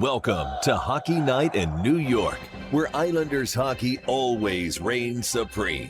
Welcome to Hockey Night in New York, where Islanders hockey always reigns supreme.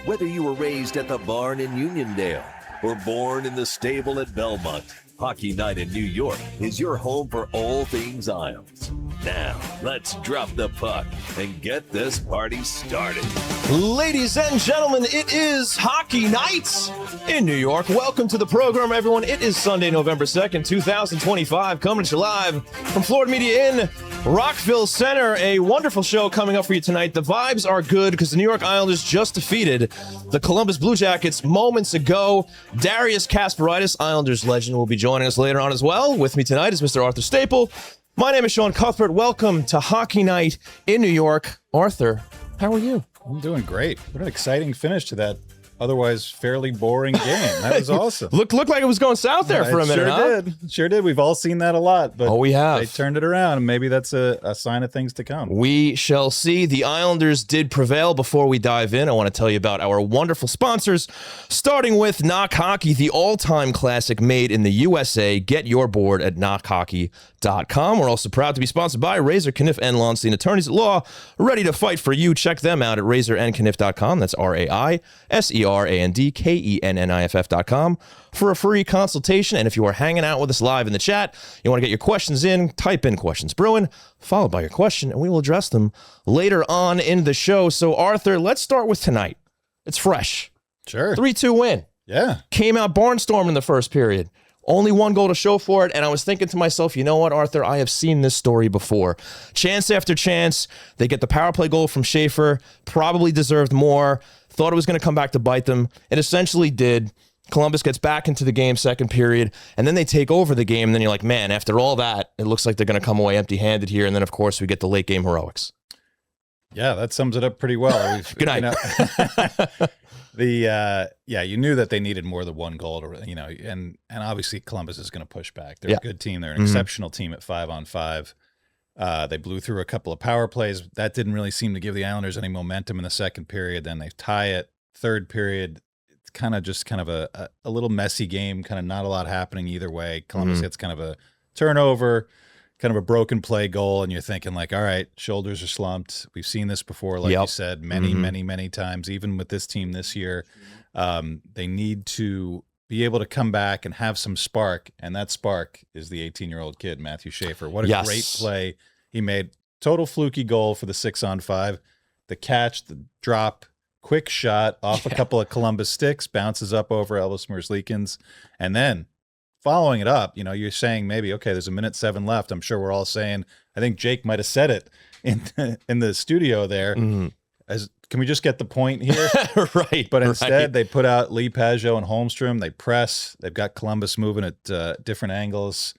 Whether you were raised at the barn in Uniondale or born in the stable at Belmont, Hockey Night in New York is your home for all things Isles. Now, let's drop the puck and get this party started. Ladies and gentlemen, it is Hockey Night in New York. Welcome to the program, everyone. It is Sunday, November 2nd, 2025, coming to you live from Florida Media in Rockville Center. A wonderful show coming up for you tonight. The vibes are good because the New York Islanders just defeated the Columbus Blue Jackets moments ago. Darius Kasparaitis, Islanders legend, will be joining us later on as well. With me tonight is Mr. Arthur Staple. My name is Sean Cuthbert. Welcome to Hockey Night in New York. Arthur, how are you? I'm doing great. What an exciting finish to that otherwise fairly boring game. That was awesome. Looked like it was going south there for a minute, Sure did. We've all seen that a lot, but we have. They turned it around, and maybe that's a sign of things to come. We shall see. The Islanders did prevail. Before we dive in, I want to tell you about our wonderful sponsors, starting with Knock Hockey, the all-time classic made in the USA. Get your board at knockhockey.com. We're also proud to be sponsored by Razor, Kniff, and Lonstein Attorneys at Law, ready to fight for you. Check them out at razorandkniff.com. That's RAISERANDKENNIFF.com for a free consultation. And if you are hanging out with us live in the chat, you want to get your questions in, type in Questions Brewing, followed by your question, and we will address them later on in the show. So, Arthur, let's start with tonight. It's fresh. Sure. 3-2 win. Yeah. Came out barnstorming in the first period. Only one goal to show for it, and I was thinking to myself, you know what, Arthur, I have seen this story before. Chance after chance, they get the power play goal from Schaefer, probably deserved more, thought it was going to come back to bite them. It essentially did. Columbus gets back into the game second period, and then they take over the game, and then you're like, man, after all that, it looks like they're going to come away empty-handed here, and then, of course, we get the late-game heroics. Yeah, that sums it up pretty well. Good night. You knew that they needed more than one goal to, and obviously Columbus is going to push back. They're a good team. They're an exceptional team at 5-on-5. They blew through a couple of power plays. That didn't really seem to give the Islanders any momentum in the second period. Then they tie it. Third period, it's kind of a little messy game, kind of not a lot happening either way. Columbus gets kind of a turnover, kind of a broken play goal, and you're thinking like, all right, shoulders are slumped. We've seen this before, like you said, many times, even with this team this year. They need to be able to come back and have some spark, and that spark is the 18-year-old kid, Matthew Schaefer. What a great play he made. Total fluky goal for the 6-on-5. The catch, the drop, quick shot off a couple of Columbus sticks, bounces up over Elvis Merzlikins, and then following it up, you're saying maybe, okay, there's 1:07 left. I'm sure we're all saying, I think Jake might have said it in the studio there, as can we just get the point here? Right. But instead, they put out Lee Pajot and Holmstrom. They press. They've got Columbus moving at different angles,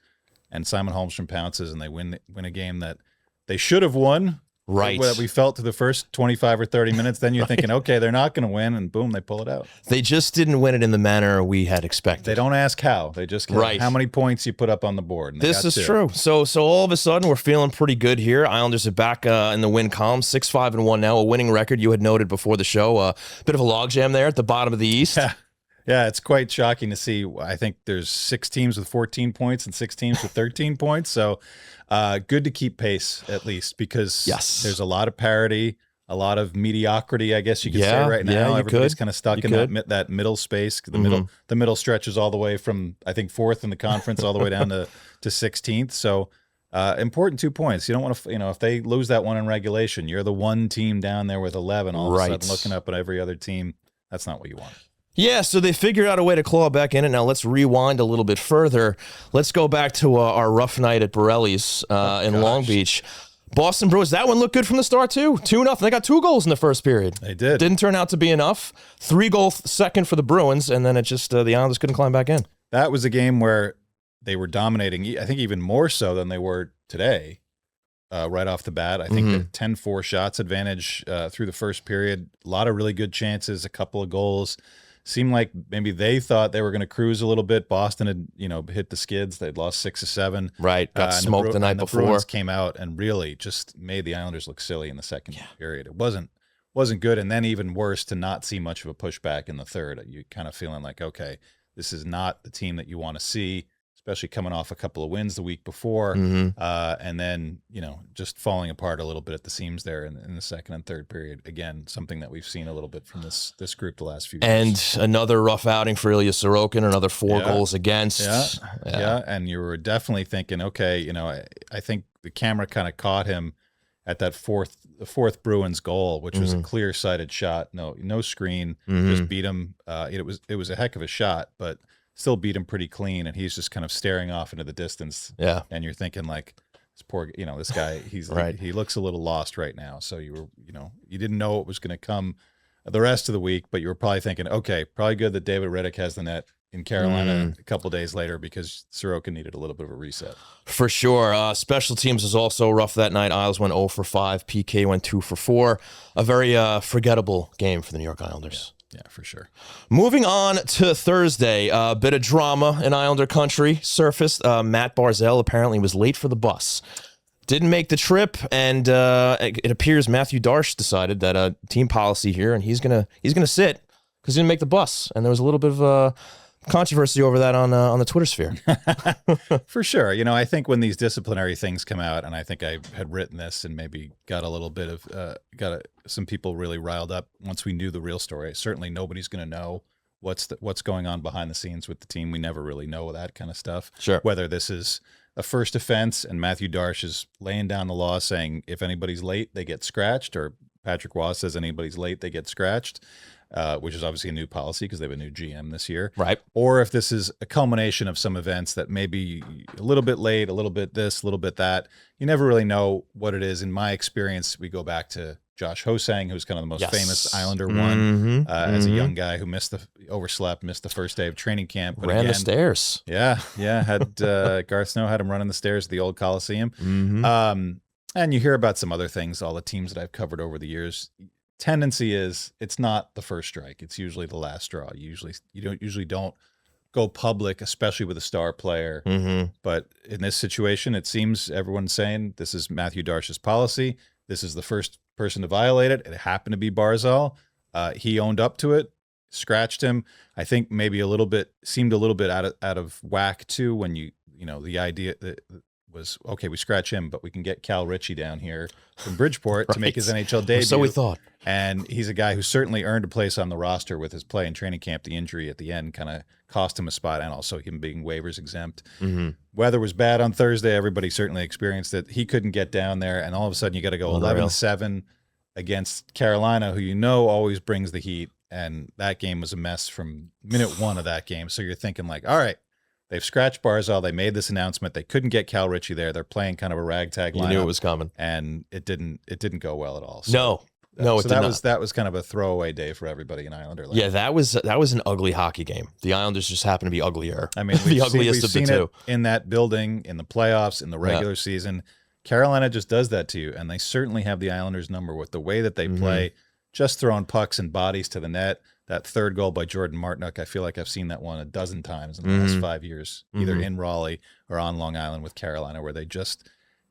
and Simon Holmstrom pounces, and they win a game that they should have won. Right. What we felt to the first 25 or 30 minutes. Then you're thinking, okay, they're not going to win, and boom, they pull it out. They just didn't win it in the manner we had expected. They don't ask how. They just care how many points you put up on the board. This is true. So all of a sudden, we're feeling pretty good here. Islanders are back in the win column, 6-5-1 now, a winning record. You had noted before the show, a bit of a logjam there at the bottom of the East. Yeah, it's quite shocking to see. I think there's 6 teams with 14 points and 6 teams with 13 points. So good to keep pace, at least, because there's a lot of parity, a lot of mediocrity, I guess you could say right now. Everybody's kind of stuck in that middle space. The middle stretches all the way from, I think, 4th in the conference all the way down to 16th. So important 2 points. You don't want to, if they lose that one in regulation, you're the one team down there with 11 all of a sudden looking up at every other team. That's not what you want. Yeah, so they figured out a way to claw back in it. Now let's rewind a little bit further. Let's go back to our rough night at Borelli's in Long Beach. Boston Bruins, that one looked good from the start too. 2-0. They got 2 goals in the first period. They did. Didn't turn out to be enough. 3-goal second for the Bruins, and then it just the Islanders couldn't climb back in. That was a game where they were dominating, I think even more so than they were today. Right off the bat, I think they're 10-4 shots advantage through the first period. A lot of really good chances, a couple of goals. Seemed like maybe they thought they were going to cruise a little bit. Boston had, hit the skids. They'd lost 6 or 7. Right, got smoked the night before. The Bruins came out and really just made the Islanders look silly in the second period. It wasn't good, and then even worse to not see much of a pushback in the third. You kind of feeling like, okay, this is not the team that you want to see, especially coming off a couple of wins the week before, and then just falling apart a little bit at the seams there in the second and third period. Again, something that we've seen a little bit from this group the last few years. And another rough outing for Ilya Sorokin, another 4 goals against. Yeah, and you were definitely thinking, okay, I think the camera kind of caught him at that fourth Bruins goal, which was a clear-sighted shot. No screen, just beat him. It was a heck of a shot, but still beat him pretty clean, and he's just kind of staring off into the distance. Yeah. And you're thinking like, this poor, this guy, he's right. He looks a little lost right now. So you didn't know what was going to come the rest of the week, but you were probably thinking, okay, probably good that David Rittich has the net in Carolina a couple days later, because Sorokin needed a little bit of a reset. For sure. Special teams was also rough that night. Isles went 0 for 5. PK went 2 for 4. A very forgettable game for the New York Islanders. Yeah, for sure. Moving on to Thursday, a bit of drama in Islander country surfaced. Matt Barzal apparently was late for the bus. Didn't make the trip, and it appears Matthew Darsh decided that team policy here, and he's gonna sit because he didn't make the bus. And there was a little bit of controversy over that on the Twitter sphere. For sure. I think when these disciplinary things come out, and I think I had written this and maybe got a little bit of some people really riled up once we knew the real story. Certainly nobody's going to know what's going on behind the scenes with the team. We never really know that kind of stuff. Sure. Whether this is a first offense and Matthew Darsh is laying down the law saying if anybody's late, they get scratched, or Patrick Waugh says anybody's late, they get scratched. Which is obviously a new policy because they have a new GM this year. Right. Or if this is a culmination of some events that may be a little bit late, a little bit this, a little bit that. You never really know what it is. In my experience, we go back to Josh Hosang, who's kind of the most famous Islander one, as a young guy who overslept, missed the first day of training camp. But ran the stairs. Yeah. Had Garth Snow had him running the stairs at the old Coliseum. And you hear about some other things, all the teams that I've covered over the years. Tendency is it's not the first strike. It's usually the last straw. You usually don't go public, especially with a star player. But in this situation, it seems everyone's saying this is Matthew Darsh's policy. This is the first person to violate it. It happened to be Barzal. He owned up to it, scratched him. I think maybe seemed a little bit out of whack too when the idea that was, okay, we scratch him, but we can get Cal Ritchie down here from Bridgeport to make his NHL debut. So we thought. And he's a guy who certainly earned a place on the roster with his play in training camp. The injury at the end kind of cost him a spot, and also him being waivers exempt. Weather was bad on Thursday. Everybody certainly experienced it. He couldn't get down there, and all of a sudden you got to go 11-7 against Carolina, who always brings the heat. And that game was a mess from minute one of that game. So you're thinking like, all right, they've scratched Barzal. They made this announcement. They couldn't get Cal Ritchie there. They're playing kind of a ragtag lineup. You knew it was coming, and it didn't go well at all. So, no, it did not. That was kind of a throwaway day for everybody in Islander land. Yeah, that was an ugly hockey game. The Islanders just happened to be uglier. I mean, the ugliest of the two in that building, in the playoffs, in the regular season. Carolina just does that to you, and they certainly have the Islanders' number with the way that they play, just throwing pucks and bodies to the net. That third goal by Jordan Martinook, I feel like I've seen that one a dozen times in the last 5 years, either in Raleigh or on Long Island with Carolina, where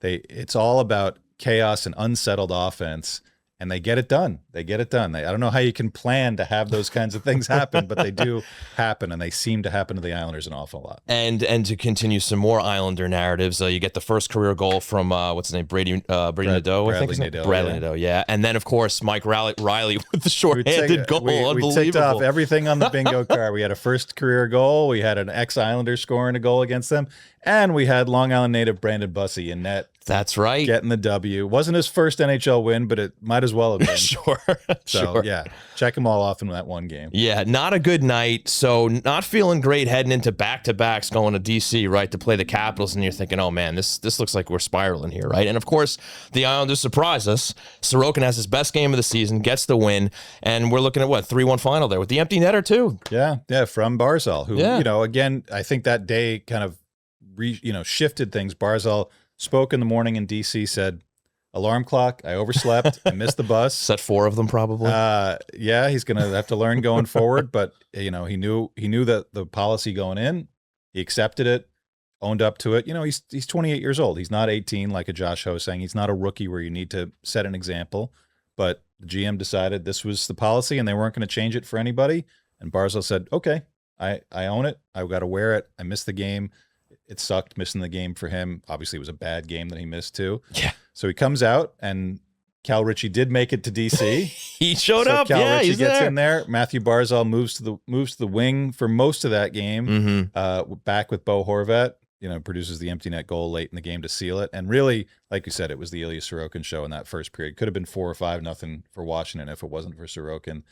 it's all about chaos and unsettled offense, and they get it done. I don't know how you can plan to have those kinds of things happen, but they do happen, and they seem to happen to the Islanders an awful lot. And to continue some more Islander narratives, you get the first career goal from what's his name, Brady Nadeau, I think. Bradley Nadeau, yeah. And then of course Mike Riley with the shorthanded goal. Unbelievable. We ticked off everything on the bingo card. We had a first career goal. We had an ex-Islander scoring a goal against them, and we had Long Island native Brandon Bussey in net. That's right. Getting the W. Wasn't his first NHL win, but it might as well have been. Sure. Yeah, check them all off in that one game. Yeah, not a good night. So not feeling great heading into back-to-backs going to D.C., right, to play the Capitals. And you're thinking, oh, man, this looks like we're spiraling here, right? And, of course, the Islanders surprise us. Sorokin has his best game of the season, gets the win. And we're looking at, 3-1 final there with the empty netter, too. Yeah, from Barzal, who, again, I think that day kind of, shifted things. Barzal spoke in the morning in D.C., said, alarm clock, I overslept, I missed the bus. Set 4 of them probably. Yeah, he's going to have to learn going forward, but he knew that the policy going in, he accepted it, owned up to it. He's 28 years old. He's not 18 like a Josh Hosang. He's not a rookie where you need to set an example, but the GM decided this was the policy and they weren't going to change it for anybody. And Barzal said, okay, I own it. I've got to wear it. I missed the game. it sucked missing the game for him. Obviously, it was a bad game that he missed too. Yeah. So he comes out, and Cal Ritchie did make it to DC. He showed up. Cal yeah, Ritchie he's gets there. in there. Matthew Barzal moves to the wing for most of that game. Back with Bo Horvat, produces the empty net goal late in the game to seal it. And really, like you said, it was the Ilya Sorokin show in that first period. Could have been 4 or 5-0 for Washington if it wasn't for Sorokin.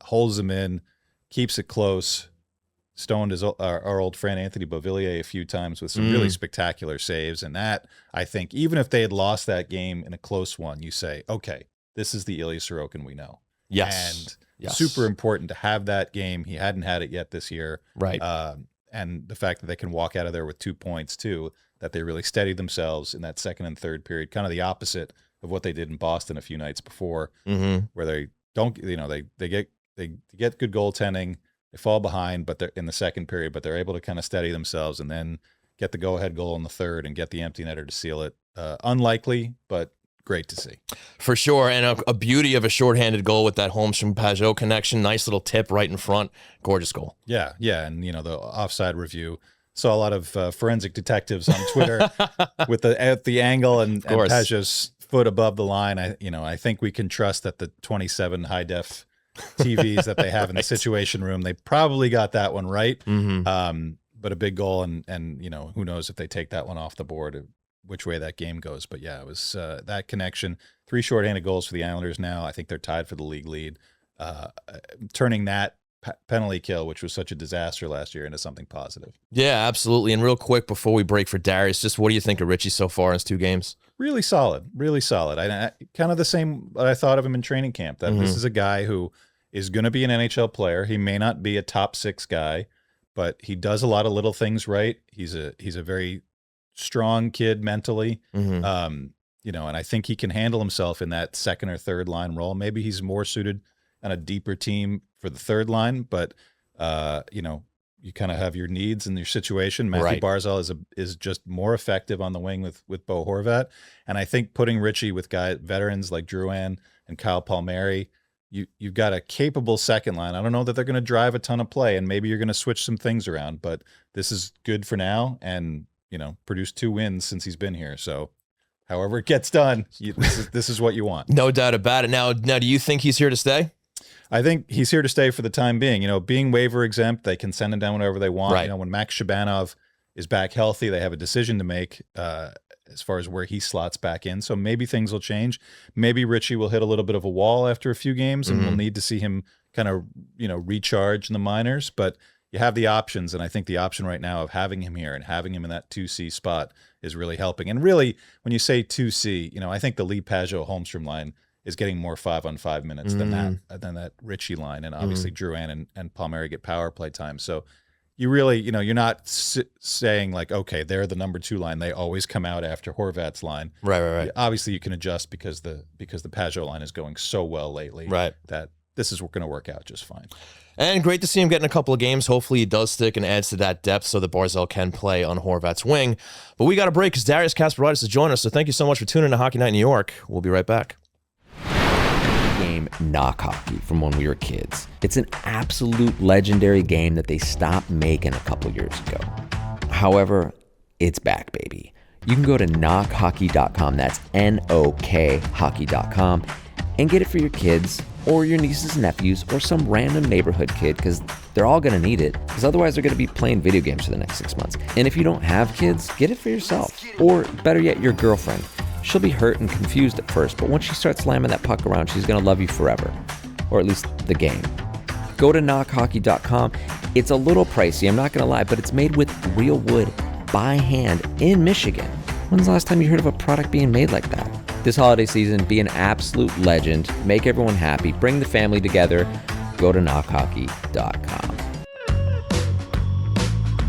Holds them in, keeps it close. Stoned our old friend Anthony Beauvillier a few times with some really spectacular saves. And that, I think, even if they had lost that game in a close one, you say, okay, this is the Ilya Sorokin we know. Yes. And super important to have that game. He hadn't had it yet this year. Right. And the fact that they can walk out of there with 2 points, too, that they really steadied themselves in that second and third period, kind of the opposite of what they did in Boston a few nights before, where they don't, they get good goaltending. They fall behind, but they're in the second period, but they're able to kind of steady themselves and then get the go-ahead goal in the third and get the empty netter to seal it. Unlikely, but great to see. For sure, and a beauty of a shorthanded goal with that Holmstrom-Pajot connection. Nice little tip right in front. Gorgeous goal. Yeah, and the offside review. Saw a lot of forensic detectives on Twitter at the angle and Pajot's foot above the line. I think we can trust that the 27 high-def TVs that they have in the Situation Room, they probably got that one right. But a big goal, and who knows if they take that one off the board, which way that game goes. But yeah, it was that connection. 3 shorthanded goals for the Islanders now. I think they're tied for the league lead. Turning that penalty kill, which was such a disaster last year, into something positive. Yeah, absolutely. And real quick before we break for Darius, just what do you think of Ritchie so far in his 2 games? Really solid. I kind of the same what I thought of him in training camp, that this is a guy who is going to be an NHL player. He may not be a top 6 guy, but he does a lot of little things right. He's a very strong kid mentally. And I think he can handle himself in that second or third line role. Maybe he's more suited on a deeper team for the third line, but you kind of have your needs and your situation. Matthew Barzal is just more effective on the wing with Bo Horvat. And I think putting Ritchie with veterans like Drouin and Kyle Palmieri, you've got a capable second line. I don't know that they're going to drive a ton of play, and maybe you're going to switch some things around, but this is good for now, and produced 2 wins since he's been here. So however it gets done, this is what you want. No doubt about it. Now, do you think he's here to stay? I think he's here to stay for the time being. Being waiver exempt, they can send him down whenever they want. Right. When Max Shabanov is back healthy, they have a decision to make as far as where he slots back in. So maybe things will change. Maybe Ritchie will hit a little bit of a wall after a few games, and we'll need to see him kind of, recharge in the minors. But you have the options, and I think the option right now of having him here and having him in that 2C spot is really helping. And really, when you say 2C, I think the Lee Pajot Holmstrom line is getting more 5-on-5 minutes than that Ritchie line, and obviously Drouin and Palmieri get power play time. So you really, you're not saying like, okay, they're the number 2 line. They always come out after Horvat's line. Right. Obviously, you can adjust because the Pajot line is going so well lately. Right. That this is going to work out just fine. And great to see him getting a couple of games. Hopefully he does stick and adds to that depth so that Barzal can play on Horvat's wing. But we got a break because Darius Kasparaitis is joining us. So thank you so much for tuning in to Hockey Night in New York. We'll be right back. Game Knock Hockey from when we were kids. It's an absolute legendary game that they stopped making a couple years ago. However, it's back, baby. You can go to knockhockey.com, that's N-O-K hockey.com, and get it for your kids or your nieces and nephews or some random neighborhood kid, because they're all going to need it, because otherwise they're going to be playing video games for the next 6 months. And if you don't have kids, get it for yourself, or better yet, your girlfriend. She'll be hurt and confused at first, but once she starts slamming that puck around, she's going to love you forever, or at least the game. Go to knockhockey.com. It's a little pricey, I'm not going to lie, but it's made with real wood by hand in Michigan. When's the last time you heard of a product being made like that? This holiday season, be an absolute legend, make everyone happy, bring the family together. Go to knockhockey.com.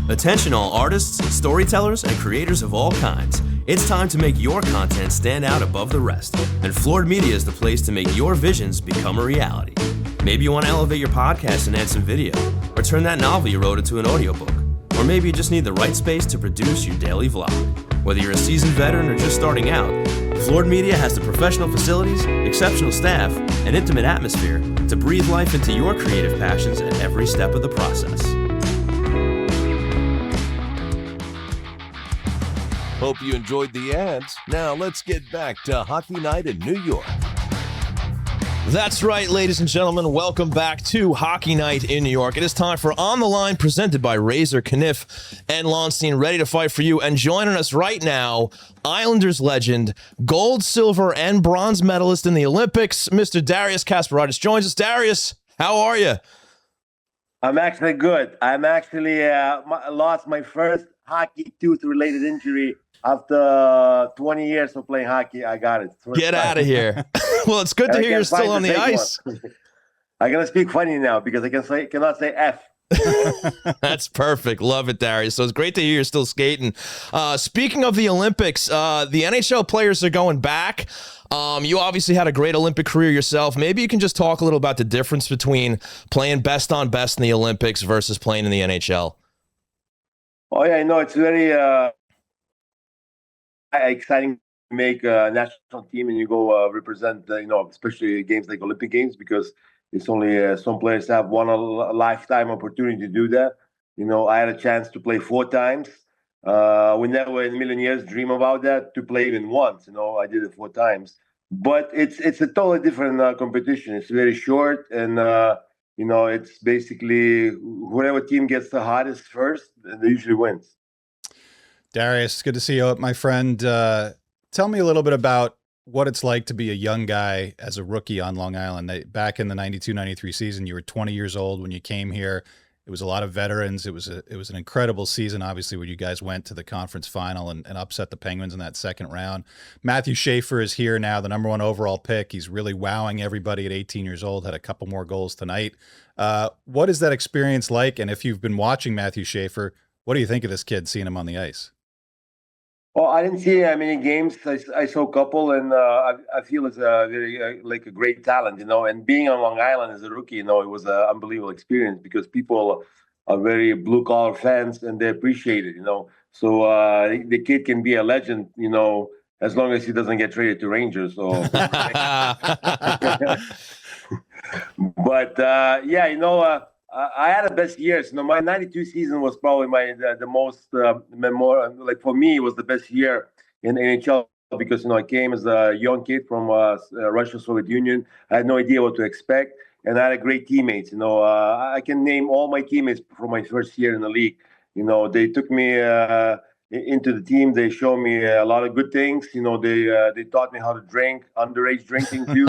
Attention all artists, storytellers, and creators of all kinds. It's time to make your content stand out above the rest. And Floored Media is the place to make your visions become a reality. Maybe you want to elevate your podcast and add some video, or turn that novel you wrote into an audiobook. Or maybe you just need the right space to produce your daily vlog. Whether you're a seasoned veteran or just starting out, Floored Media has the professional facilities, exceptional staff, and intimate atmosphere to breathe life into your creative passions at every step of the process. Hope you enjoyed the ads. Now let's get back to Hockey Night in New York. That's right, ladies and gentlemen. Welcome back to Hockey Night in New York. It is time for On the Line, presented by Razor, Kniff, and Lonstein, ready to fight for you. And joining us right now, Islanders legend, gold, silver, and bronze medalist in the Olympics, Mr. Darius Kasparaitis joins us. Darius, how are you? I'm actually good. I'm actually lost my first hockey tooth-related injury. After 20 years of playing hockey, I got it. Get out of here. Well, it's good to hear you're still on the ice. I'm going to speak funny now because I cannot say F. That's perfect. Love it, Darius. So it's great to hear you're still skating. Speaking of the Olympics, the NHL players are going back. You obviously had a great Olympic career yourself. Maybe you can just talk a little about the difference between playing best on best in the Olympics versus playing in the NHL. Oh, yeah, I know. It's very exciting to make a national team and you go represent, especially games like Olympic Games, because it's only some players have one lifetime opportunity to do that. I had a chance to play 4 times. We never in a million years dream about that, to play even once. I did it 4 times. But it's a totally different competition. It's very short, and it's basically whoever team gets the hottest first, they usually wins. Darius, good to see you, my friend. Tell me a little bit about what it's like to be a young guy as a rookie on Long Island. Back in the 92-93 season, you were 20 years old when you came here. It was a lot of veterans. It was an incredible season, obviously, where you guys went to the conference final and upset the Penguins in that second round. Matthew Schaefer is here now, the number 1 overall pick. He's really wowing everybody at 18 years old, had a couple more goals tonight. What is that experience like? And if you've been watching Matthew Schaefer, what do you think of this kid, seeing him on the ice? Well, I didn't see many games. I saw a couple, and I feel it's a very like a great talent, And being on Long Island as a rookie, it was an unbelievable experience because people are very blue collar fans and they appreciate it, So the kid can be a legend, as long as he doesn't get traded to Rangers. So, but I had the best years. My 92 season was probably the most memorable. Like for me, it was the best year in NHL because I came as a young kid from Russia, Soviet Union. I had no idea what to expect, and I had great teammates. I can name all my teammates from my first year in the league. They took me into the team. They showed me a lot of good things. They taught me how to drink, underage drinking too.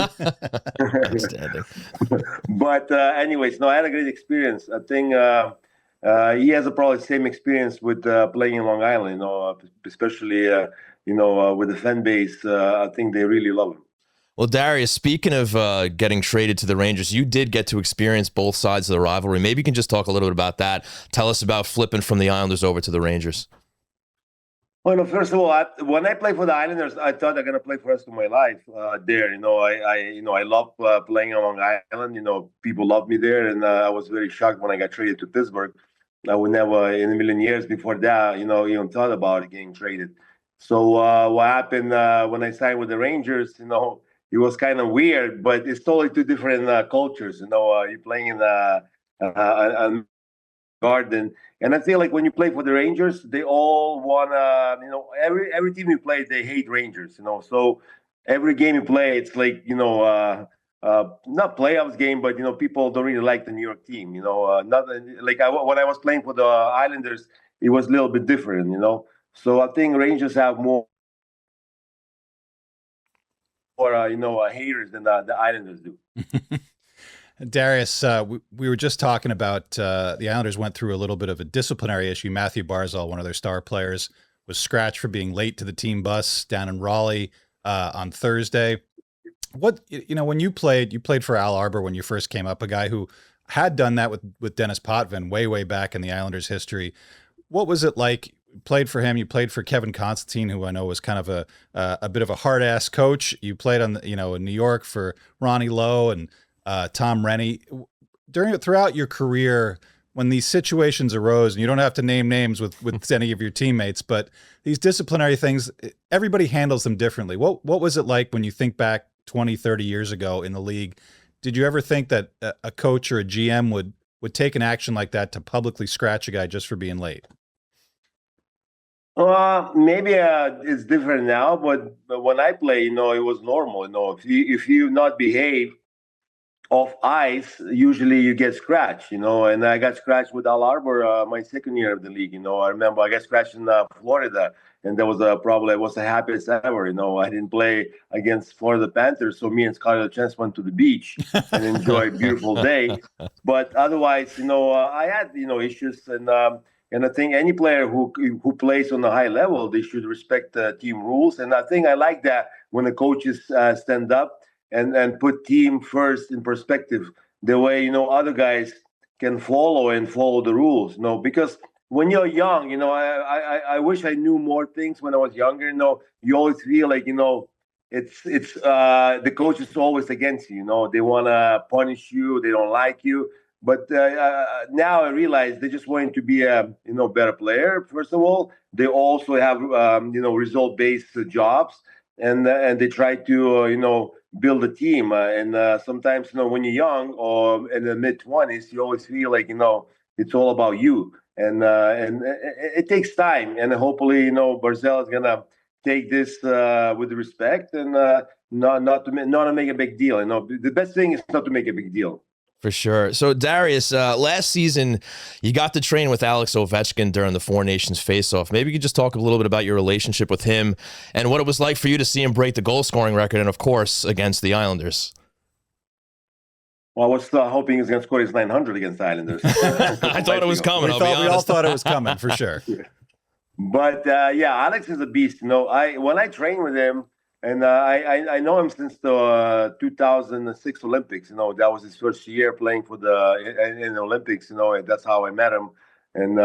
But anyways, I had a great experience. I think he has probably the same experience with playing in Long Island. Especially with the fan base. I think they really love him. Well, Darius, speaking of getting traded to the Rangers, you did get to experience both sides of the rivalry. Maybe you can just talk a little bit about that. Tell us about flipping from the Islanders over to the Rangers. Well, first of all, when I played for the Islanders, I thought I'm gonna play for the rest of my life there. I love playing on Long Island. People love me there, and I was very shocked when I got traded to Pittsburgh. I would never, in a million years before that, even thought about it getting traded. So what happened when I signed with the Rangers? It was kind of weird, but it's totally 2 different cultures. You're playing in a garden. And I feel like when you play for the Rangers, they all want every team you play, they hate Rangers, So every game you play, it's like, not playoffs game, but, people don't really like the New York team, not like when I was playing for the Islanders, it was a little bit different, So I think Rangers have more, haters than the Islanders do. Darius, we were just talking about the Islanders went through a little bit of a disciplinary issue. Matthew Barzal, one of their star players, was scratched for being late to the team bus down in Raleigh on Thursday. When you played for Al Arbor when you first came up, a guy who had done that with Dennis Potvin way back in the Islanders' history. What was it like? You played for him. You played for Kevin Constantine, who I know was kind of a bit of a hard ass coach. You played on in New York for Ronnie Lowe and Tom Rennie. Throughout your career, when these situations arose, and you don't have to name names with any of your teammates, but these disciplinary things, everybody handles them differently. What was it like when you think back 20, 30 years ago in the league? Did you ever think that a coach or a GM would take an action like that to publicly scratch a guy just for being late? Maybe it's different now, but when I play, it was normal. If you not behave off ice, usually you get scratched. And I got scratched with Al Arbor my second year of the league. I remember I got scratched in Florida, and that was probably it was the happiest ever. I didn't play against Florida Panthers, so me and Scarlett Chance went to the beach and enjoyed a beautiful day. But otherwise, I had issues, and I think any player who plays on a high level, they should respect team rules. And I think I like that when the coaches stand up and put team first in perspective, the way other guys can follow the rules. Because when you're young, I wish I knew more things when I was younger. You always feel like it's the coach is always against you. They want to punish you, they don't like you. But now I realize they just want to be a better player. First of all, they also have result based jobs, and they try to build a team. And sometimes when you're young or in the mid-20s, you always feel like it's all about you, and it takes time. And hopefully Barzal is gonna take this with respect and not to make a big deal. The best thing is not to make a big deal. For sure. So, Darius, last season, you got to train with Alex Ovechkin during the Four Nations face-off. Maybe you could just talk a little bit about your relationship with him and what it was like for you to see him break the goal-scoring record and, of course, against the Islanders. Well, I was hoping he was going to score his 900 against the Islanders. I thought it was coming, we all thought it was coming, for sure. But, Alex is a beast. When I train with him, and I know him since the 2006 Olympics. That was his first year playing for in the Olympics. That's how I met him. And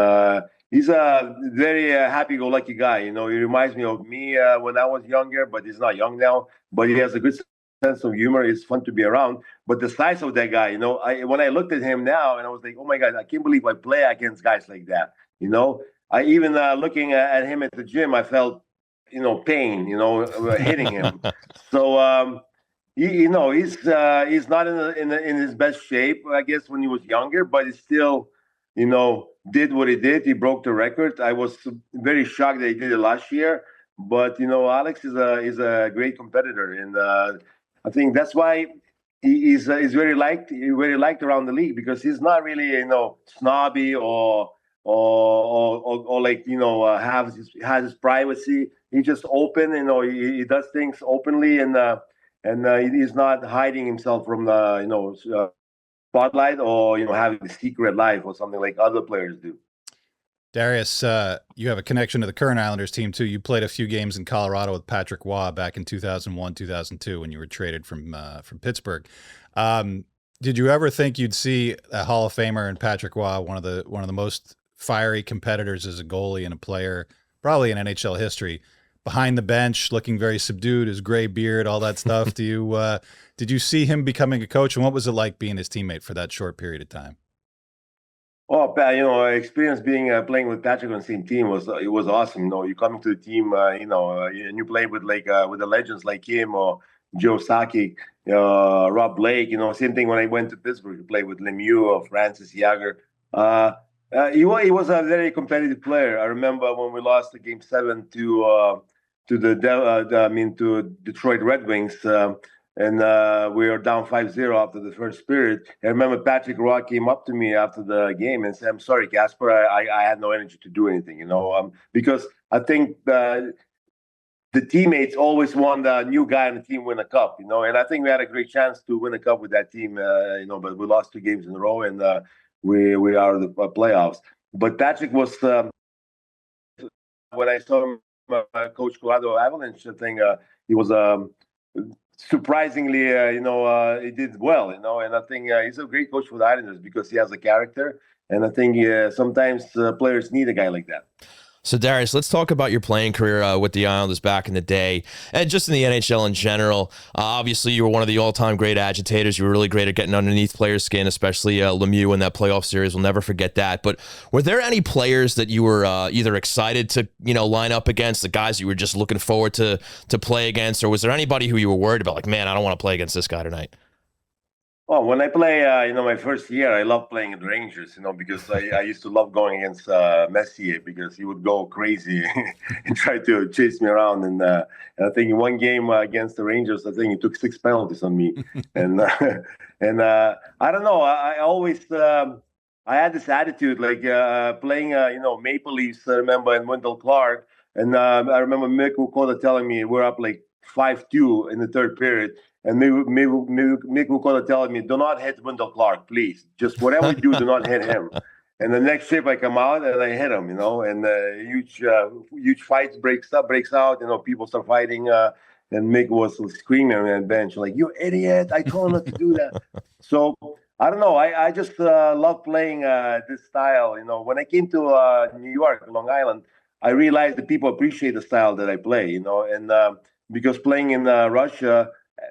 he's a very happy-go-lucky guy. He reminds me of me when I was younger, but he's not young now. But he has a good sense of humor. It's fun to be around. But the size of that guy, when I looked at him now, and I was like, oh my God, I can't believe I play against guys like that. I even looking at him at the gym, I felt pain, hitting him. So, he's not in his best shape, I guess, when he was younger, but he still, did what he did. He broke the record. I was very shocked that he did it last year. But Alex is a great competitor, and I think that's why he's very liked around the league, because he's not really snobby or like has his privacy. He's just open. He does things openly, and he's not hiding himself from the spotlight or having a secret life or something like other players do. Darius, you have a connection to the current Islanders team too. You played a few games in Colorado with Patrick Waugh back in 2001, 2002 when you were traded from Pittsburgh. Did you ever think you'd see a Hall of Famer in Patrick Waugh, one of the most fiery competitors as a goalie and a player, probably in NHL history, behind the bench, looking very subdued, his gray beard, all that stuff? Did you see him becoming a coach, and what was it like being his teammate for that short period of time? Oh, experience playing with Patrick on the same team was awesome. You coming to the team, and you play with with the legends like him or Joe Sakic, Rob Blake. Same thing when I went to Pittsburgh to play with Lemieux or Francis Jagger. He was a very competitive player. I remember when we lost the Game 7 to Detroit Red Wings, and we were down 5-0 after the first period. I remember Patrick Roy came up to me after the game and said, "I'm sorry, Kasper, I had no energy to do anything." Because I think the teammates always want the new guy on the team win a cup. And I think we had a great chance to win a cup with that team. But we lost 2 games in a row, and we are the playoffs. But Patrick was when I saw him coach Colorado Avalanche, I think he was surprisingly he did well, and I think he's a great coach for the Islanders because he has a character, and I think sometimes players need a guy like that. So, Darius, let's talk about your playing career with the Islanders back in the day and just in the NHL in general. Obviously, you were one of the all-time great agitators. You were really great at getting underneath players' skin, especially Lemieux in that playoff series. We'll never forget that. But were there any players that you were either excited to line up against, the guys you were just looking forward to play against, or was there anybody who you were worried about, like, man, I don't want to play against this guy tonight? Well, when I play, my first year, I love playing at the Rangers, because I used to love going against Messier because he would go crazy and try to chase me around. And I think in one game against the Rangers, I think he took 6 penalties on me. and I don't know. I always I had this attitude, like playing, Maple Leafs. I remember in Wendell Clark, and I remember Mick Wukoda telling me we're up like 5-2 in the third period. And Mick Wukoda telling me, do not hit Wendell Clark, please. Just whatever you do not hit him. And the next shift I come out and I hit him, and huge fights breaks out. People start fighting. And Mick was screaming on the bench, like, you idiot, I told him not to do that. So I don't know. I just love playing this style. When I came to New York, Long Island, I realized that people appreciate the style that I play, and because playing in Russia,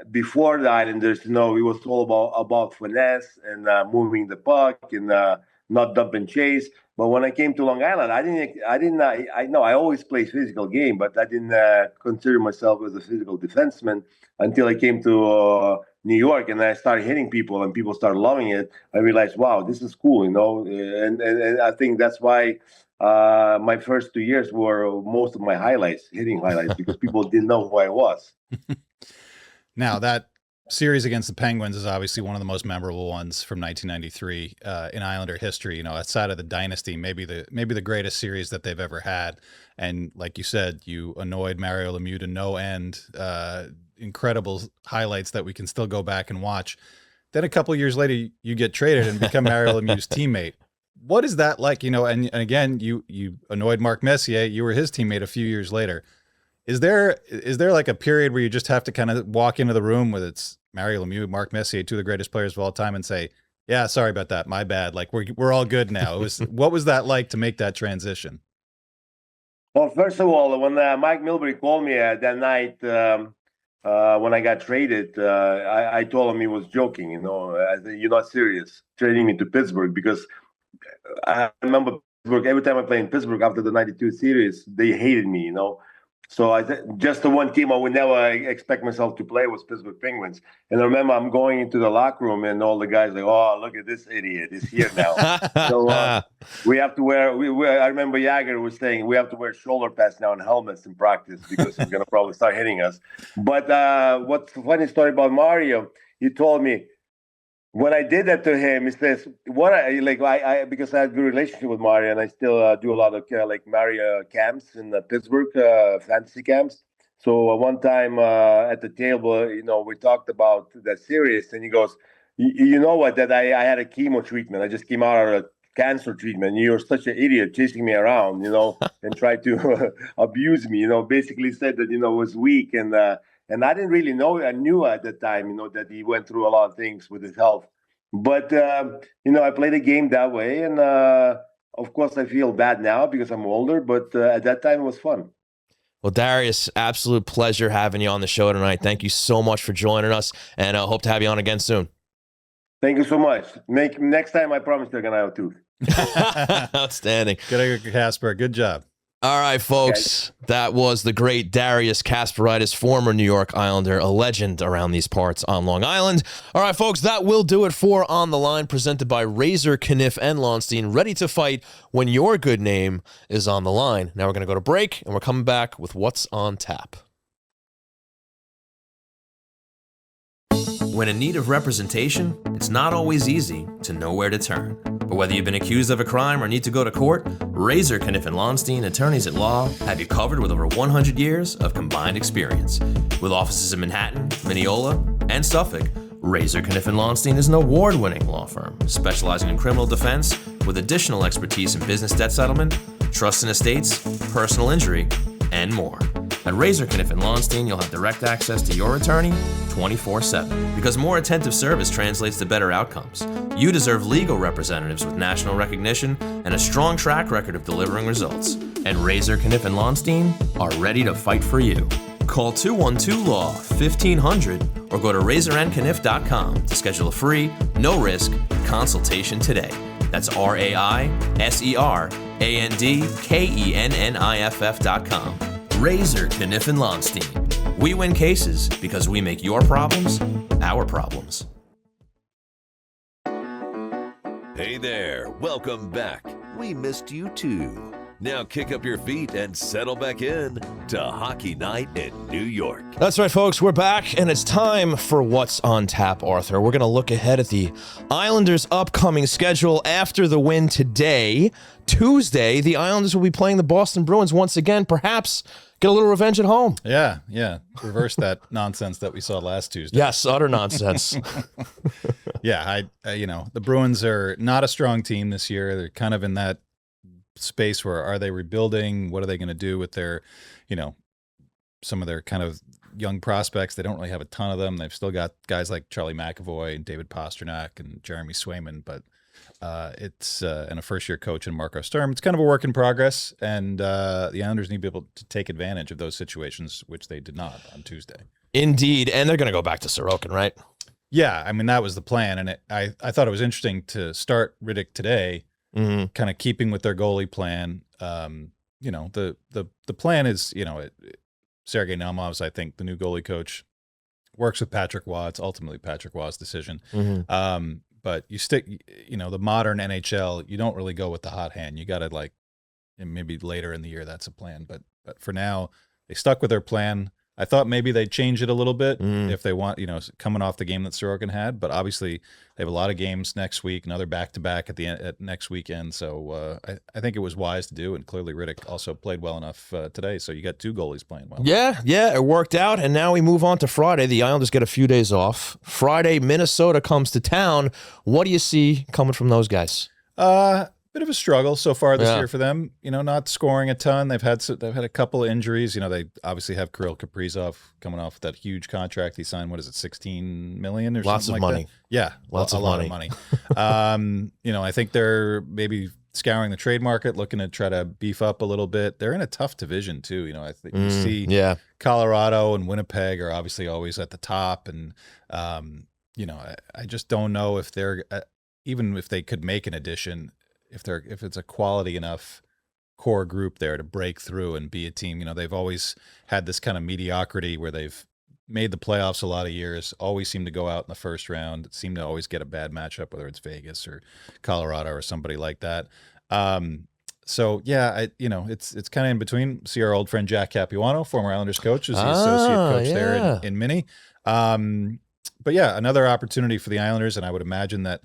before the Islanders, it was all about finesse and moving the puck and not dump and chase. But when I came to Long Island, I always play physical game, but I didn't consider myself as a physical defenseman until I came to New York and I started hitting people and people started loving it. I realized, wow, this is cool, and I think that's why my first 2 years were most of my hitting highlights, because people didn't know who I was. Now, that series against the Penguins is obviously one of the most memorable ones from 1993 in Islander history. Outside of the dynasty, maybe the greatest series that they've ever had. And like you said, you annoyed Mario Lemieux to no end. Incredible highlights that we can still go back and watch. Then a couple of years later, you get traded and become Mario Lemieux's teammate. What is that like? And again, you annoyed Mark Messier. You were his teammate a few years later. Is there like a period where you just have to kind of walk into the room with it's Mario Lemieux, Mark Messier, two of the greatest players of all time, and say, yeah, sorry about that, my bad. Like we're all good now. What was that like to make that transition? Well, first of all, when Mike Milbury called me that night when I got traded, I told him he was joking. I said, you're not serious trading me to Pittsburgh, because I remember Pittsburgh, every time I played in Pittsburgh after the '92 series, they hated me. So just the one team I would never expect myself to play was Pittsburgh Penguins. And I remember I'm going into the locker room and all the guys like, oh, look at this idiot. He's here now. So we have to wear, I remember Jagger was saying, we have to wear shoulder pads now and helmets in practice because he's going to probably start hitting us. But what's the funny story about Mario, he told me, when I did that to him, he says, I because I had a good relationship with Mario, and I still do a lot of Mario camps in Pittsburgh, fantasy camps. So one time at the table, we talked about that series, and he goes, you know what, that I had a chemo treatment. I just came out of a cancer treatment. You're such an idiot chasing me around, and tried to abuse me, basically said that, was weak. And I didn't really know. I knew at the time, that he went through a lot of things with his health. But, I played the game that way. And, of course, I feel bad now because I'm older. But at that time, it was fun. Well, Darius, absolute pleasure having you on the show tonight. Thank you so much for joining us. And I hope to have you on again soon. Thank you so much. Next time, I promise they're going to have a tooth. Outstanding. Good, Kasper. Good job. All right, folks, that was the great Darius Kasparaitis, former New York Islander, a legend around these parts on Long Island. All right, folks, that will do it for On the Line, presented by Razor, Kniff, and Lonstein, ready to fight when your good name is on the line. Now we're going to go to break, and we're coming back with What's on Tap. When in need of representation, it's not always easy to know where to turn. But whether you've been accused of a crime or need to go to court, Razor, Kniff, and Lonstein, attorneys at law, have you covered with over 100 years of combined experience. With offices in Manhattan, Mineola, and Suffolk, Razor, Kniff, and Lonstein is an award-winning law firm specializing in criminal defense with additional expertise in business debt settlement, trust and estates, personal injury, and more. At Razor, Kniff, and Lonstein, you'll have direct access to your attorney 24/7. Because more attentive service translates to better outcomes. You deserve legal representatives with national recognition and a strong track record of delivering results. And Razor, Kniff, and Lonstein are ready to fight for you. Call 212-LAW-1500 or go to razorandkniff.com to schedule a free, no-risk consultation today. That's RAISERANDKENNIFF.com. Razor, Kniff, and Lonstein. We win cases because we make your problems our problems. Hey there, welcome back. We missed you too. Now kick up your feet and settle back in to Hockey Night in New York. That's right, folks. We're back, and it's time for What's on Tap, Arthur. We're going to look ahead at the Islanders' upcoming schedule after the win today. Tuesday, the Islanders will be playing the Boston Bruins once again, perhaps get a little revenge at home. Yeah. Reverse that nonsense that we saw last Tuesday. Yes, utter nonsense. Yeah, the Bruins are not a strong team this year. They're kind of in that space where, are they rebuilding? What are they going to do with their, some of their kind of young prospects? They don't really have a ton of them. They've still got guys like Charlie McAvoy and David Pastrnak and Jeremy Swayman, but it's and a first-year coach in Marco Sturm. It's kind of a work in progress, and the Islanders need to be able to take advantage of those situations, which they did not on Tuesday. Indeed, and they're going to go back to Sorokin, right? Yeah, I mean, that was the plan, and I thought it was interesting to start Riddick today, kind of keeping with their goalie plan. The plan is, Sergei Naumov's, I think, the new goalie coach, works with Patrick Waugh. It's ultimately Patrick Waugh's decision. But you stick, the modern NHL, you don't really go with the hot hand. You got to maybe later in the year, that's a plan. But for now, they stuck with their plan. I thought maybe they'd change it a little bit if they want, coming off the game that Sorokin had. But obviously, they have a lot of games next week, another back-to-back at next weekend. So I think it was wise to do. And clearly, Riddick also played well enough today. So you got two goalies playing well. Yeah, it worked out. And now we move on to Friday. The Islanders get a few days off. Friday, Minnesota comes to town. What do you see coming from those guys? Bit of a struggle so far this year for them. Not scoring a ton. They've had a couple of injuries. They obviously have Kirill Kaprizov coming off that huge contract he signed. What is it, $16 million or lots something of like money? That? Yeah, lots a of lot money. of money. I think they're maybe scouring the trade market, looking to try to beef up a little bit. They're in a tough division too. I think you see Colorado and Winnipeg are obviously always at the top, and I just don't know if they're even if they could make an addition. If it's a quality enough core group there to break through and be a team. They've always had this kind of mediocrity where they've made the playoffs a lot of years, always seem to go out in the first round, seem to always get a bad matchup, whether it's Vegas or Colorado or somebody like that. So yeah, it's kind of in between. See our old friend Jack Capuano, former Islanders coach, is the associate coach there in Mini. But yeah, another opportunity for the Islanders, and I would imagine that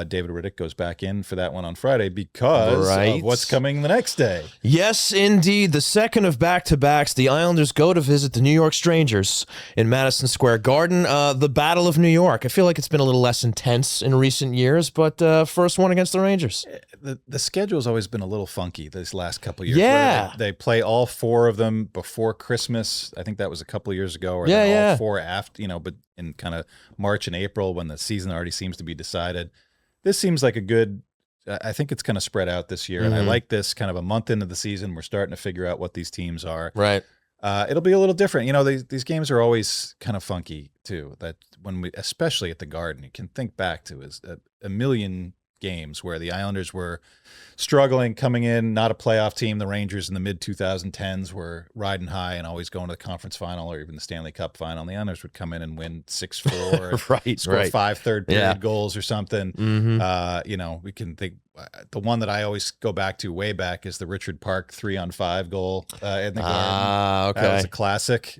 David Riddick goes back in for that one on Friday because of what's coming the next day. Yes, indeed. The second of back-to-backs, the Islanders go to visit the New York Strangers in Madison Square Garden. The Battle of New York. I feel like it's been a little less intense in recent years, but first one against the Rangers. The schedule's always been a little funky these last couple of years. Yeah. They play all four of them before Christmas. I think that was a couple of years ago. Or all four after, but in kind of March and April when the season already seems to be decided. This seems like a good, I think it's kind of spread out this year. And I like this kind of a month into the season. We're starting to figure out what these teams are. Right. It'll be a little different. These games are always kind of funky too. That especially at the Garden, you can think back to is a million games where the Islanders were struggling coming in, not a playoff team. The Rangers in the mid-2010s were riding high and always going to the conference final or even the Stanley Cup final. And the Islanders would come in and win 6-4, score 5 third-period goals or something. We can think the one that I always go back to way back is the Richard Park 3-on-5 goal in the Garden. Okay. That was a classic.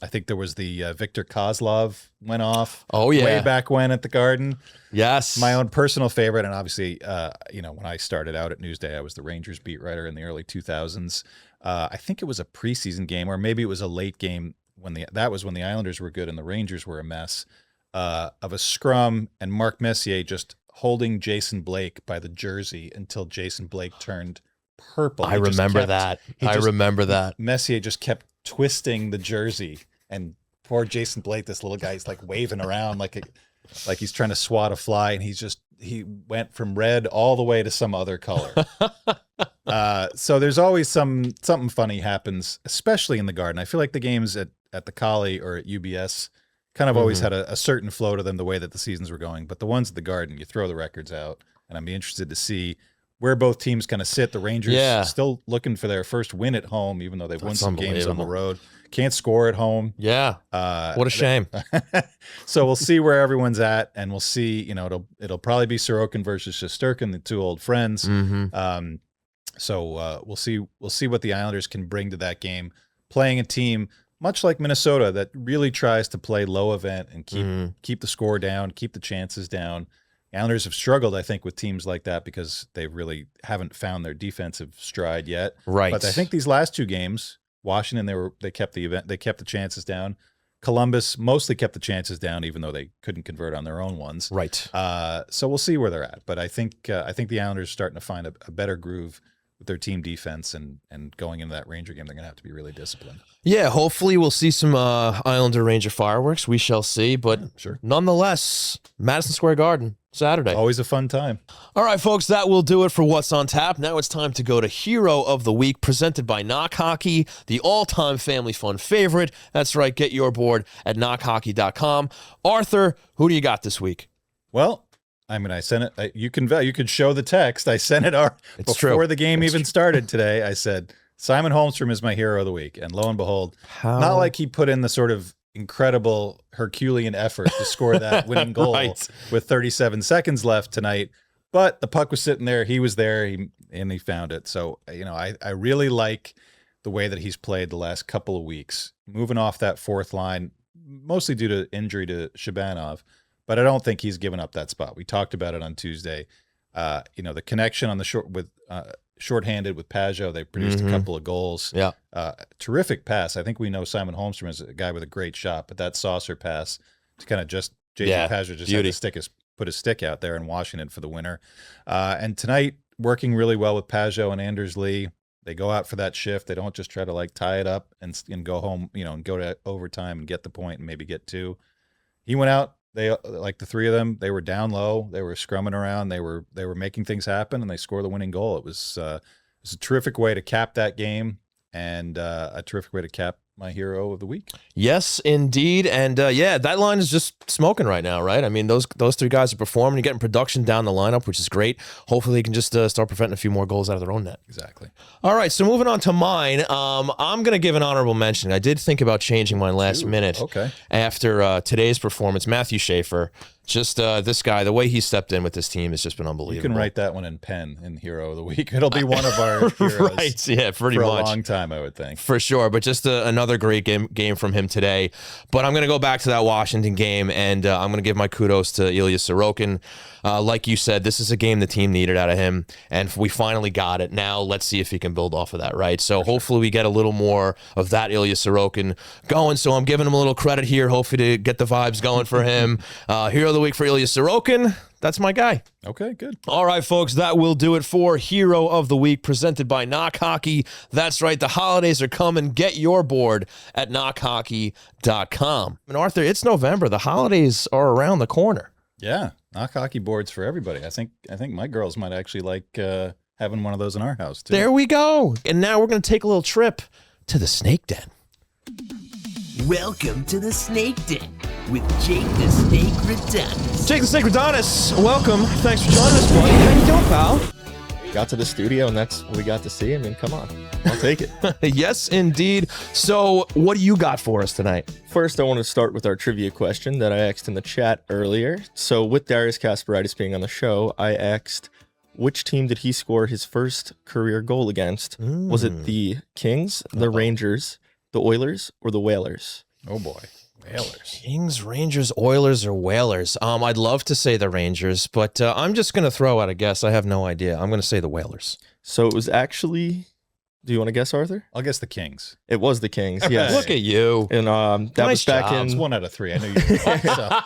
I think there was the Victor Kozlov went off. Oh, yeah. Way back when at the Garden. Yes. My own personal favorite. And obviously, when I started out at Newsday, I was the Rangers beat writer in the early 2000s. I think it was a preseason game or maybe it was a late game that was when the Islanders were good and the Rangers were a mess of a scrum and Mark Messier just holding Jason Blake by the jersey until Jason Blake turned purple. I remember that. Messier just kept twisting the jersey and poor Jason Blake, this little guy, he's like waving around like he's trying to swat a fly, and he went from red all the way to some other color. So there's always something funny happens, especially in the Garden. I feel like the games at the Collie or at UBS kind of always had a certain flow to them the way that the seasons were going. But the ones at the Garden, you throw the records out, and I'd be interested to see where both teams kind of sit. The Rangers Yeah. still looking for their first win at home, even though they've won That's some games on the unbelievable. road. Can't score at home. Yeah. What a shame. So we'll see where everyone's at, and we'll see. It'll probably be Sorokin versus Shesterkin, the two old friends. Mm-hmm. So we'll see what the Islanders can bring to that game, playing a team much like Minnesota that really tries to play low event and keep the score down, keep the chances down. The Islanders have struggled, I think, with teams like that because they really haven't found their defensive stride yet. Right. But I think these last two games, Washington, they kept the chances down. Columbus mostly kept the chances down, even though they couldn't convert on their own ones. Right. So we'll see where they're at. But I think the Islanders are starting to find a better groove with their team defense, and going into that Ranger game, they're going to have to be really disciplined. Yeah, hopefully we'll see some Islander Ranger fireworks. We shall see. But Sure. Nonetheless, Madison Square Garden, Saturday. Always a fun time. All right, folks, that will do it for What's on Tap. Now it's time to go to Hero of the Week, presented by Knock Hockey, the all-time family fun favorite. That's right, get your board at knockhockey.com. Arthur, who do you got this week? Well, I mean, I sent it. You could show the text. I sent it It's before true. the game even started today. I said Simon Holmstrom is my hero of the week, and lo and behold, not like he put in the sort of incredible Herculean effort to score that winning goal Right. with 37 seconds left tonight. But the puck was sitting there. He was there, and he found it. So, I really like the way that he's played the last couple of weeks, moving off that fourth line, mostly due to injury to Shabanov. But I don't think he's given up that spot. We talked about it on Tuesday. The connection on the shorthanded with Pajot, they produced a couple of goals. Yeah. Terrific pass. I think we know Simon Holmstrom is a guy with a great shot, but that saucer pass to kind of just JJ Pajot just had to put his stick out there in Washington for the winner. And tonight, working really well with Pajot and Anders Lee. They go out for that shift. They don't just try to tie it up and go home, and go to overtime and get the point and maybe get two. He went out. They, like the three of them, they were down low. They were scrumming around. They were making things happen, and they scored the winning goal. It was a terrific way to cap that game, and a terrific way to cap my hero of the week. Yes, indeed. And that line is just smoking right now, right? I mean, those three guys are performing. You're getting production down the lineup, which is great. Hopefully they can just start preventing a few more goals out of their own net. Exactly. All right, so moving on to mine, I'm going to give an honorable mention. I did think about changing mine last minute. Okay. After today's performance, Matthew Schaefer, just this guy, the way he stepped in with this team has just been unbelievable. You can write that one in pen in Hero of the Week. It'll be one of our heroes right, yeah, pretty for much. a long time, I would think. For sure, but just another great game from him today. But I'm going to go back to that Washington game, and I'm going to give my kudos to Ilya Sorokin. Like you said, this is a game the team needed out of him, and we finally got it. Now let's see if he can build off of that, right? So hopefully we get a little more of that Ilya Sorokin going. So I'm giving him a little credit here, hopefully to get the vibes going for him. Hero of the Week for Ilya Sorokin. That's my guy. Okay, good. All right, folks, that will do it for Hero of the Week, presented by Knock Hockey. That's right, the holidays are coming. Get your board at knockhockey.com. And Arthur, it's November. The holidays are around the corner. Yeah, Knock Hockey boards for everybody. I think my girls might actually like having one of those in our house too. There we go. And now we're going to take a little trip to the Snake Den. Welcome to the Snake Den with Jake the Snake Redonis. Jake the Snake Redonis, welcome. Thanks for joining us, buddy. How you doing, pal? Got to the studio, and that's what we got to see. I mean, come on. I'll take it. Yes, indeed. So what do you got for us tonight? First, I want to start with our trivia question that I asked in the chat earlier. So with Darius Kasparaitis being on the show, I asked, which team did he score his first career goal against? Was it the Kings, the Rangers, the Oilers, or the Whalers? Oh boy, Whalers. Kings, Rangers, Oilers, or Whalers? I'd love to say the Rangers, but I'm just going to throw out a guess. I have no idea. I'm going to say the Whalers. So it was actually, do you want to guess, Arthur? I'll guess the Kings. It was the Kings, yes. Look at you. And that Nice was back job. It's in 1 out of 3. I know you. So,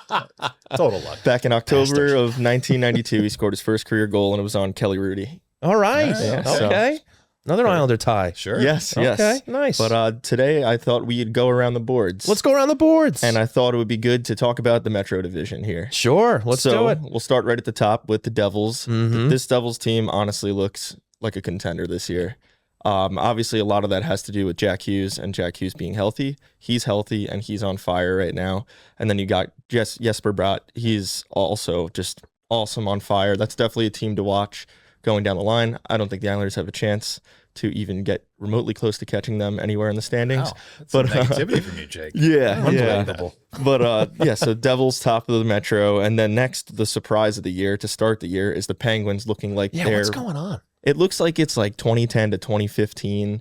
total luck. back in October of 1992. He scored his first career goal, and it was on Kelly Rudy. All right. Yeah, Okay. Another Islander tie. Sure. Yes, Okay, yes. nice. But today I thought we'd go around the boards. Let's go around the boards. And I thought it would be good to talk about the Metro Division here. Sure, let's do it. We'll start right at the top with the Devils. Mhm. This Devils team honestly looks like a contender this year. Obviously, a lot of that has to do with Jack Hughes and Jack Hughes being healthy. He's healthy and he's on fire right now. And then you got Jesper Bratt. He's also just awesome on fire. That's definitely a team to watch going down the line. I don't think the Islanders have a chance to even get remotely close to catching them anywhere in the standings. Wow, that's some negativity from you, Jake. Unbelievable. But so Devils top of the Metro, and then next, the surprise of the year to start the year is the Penguins looking like they're... what's going on? It looks like it's like 2010 to 2015.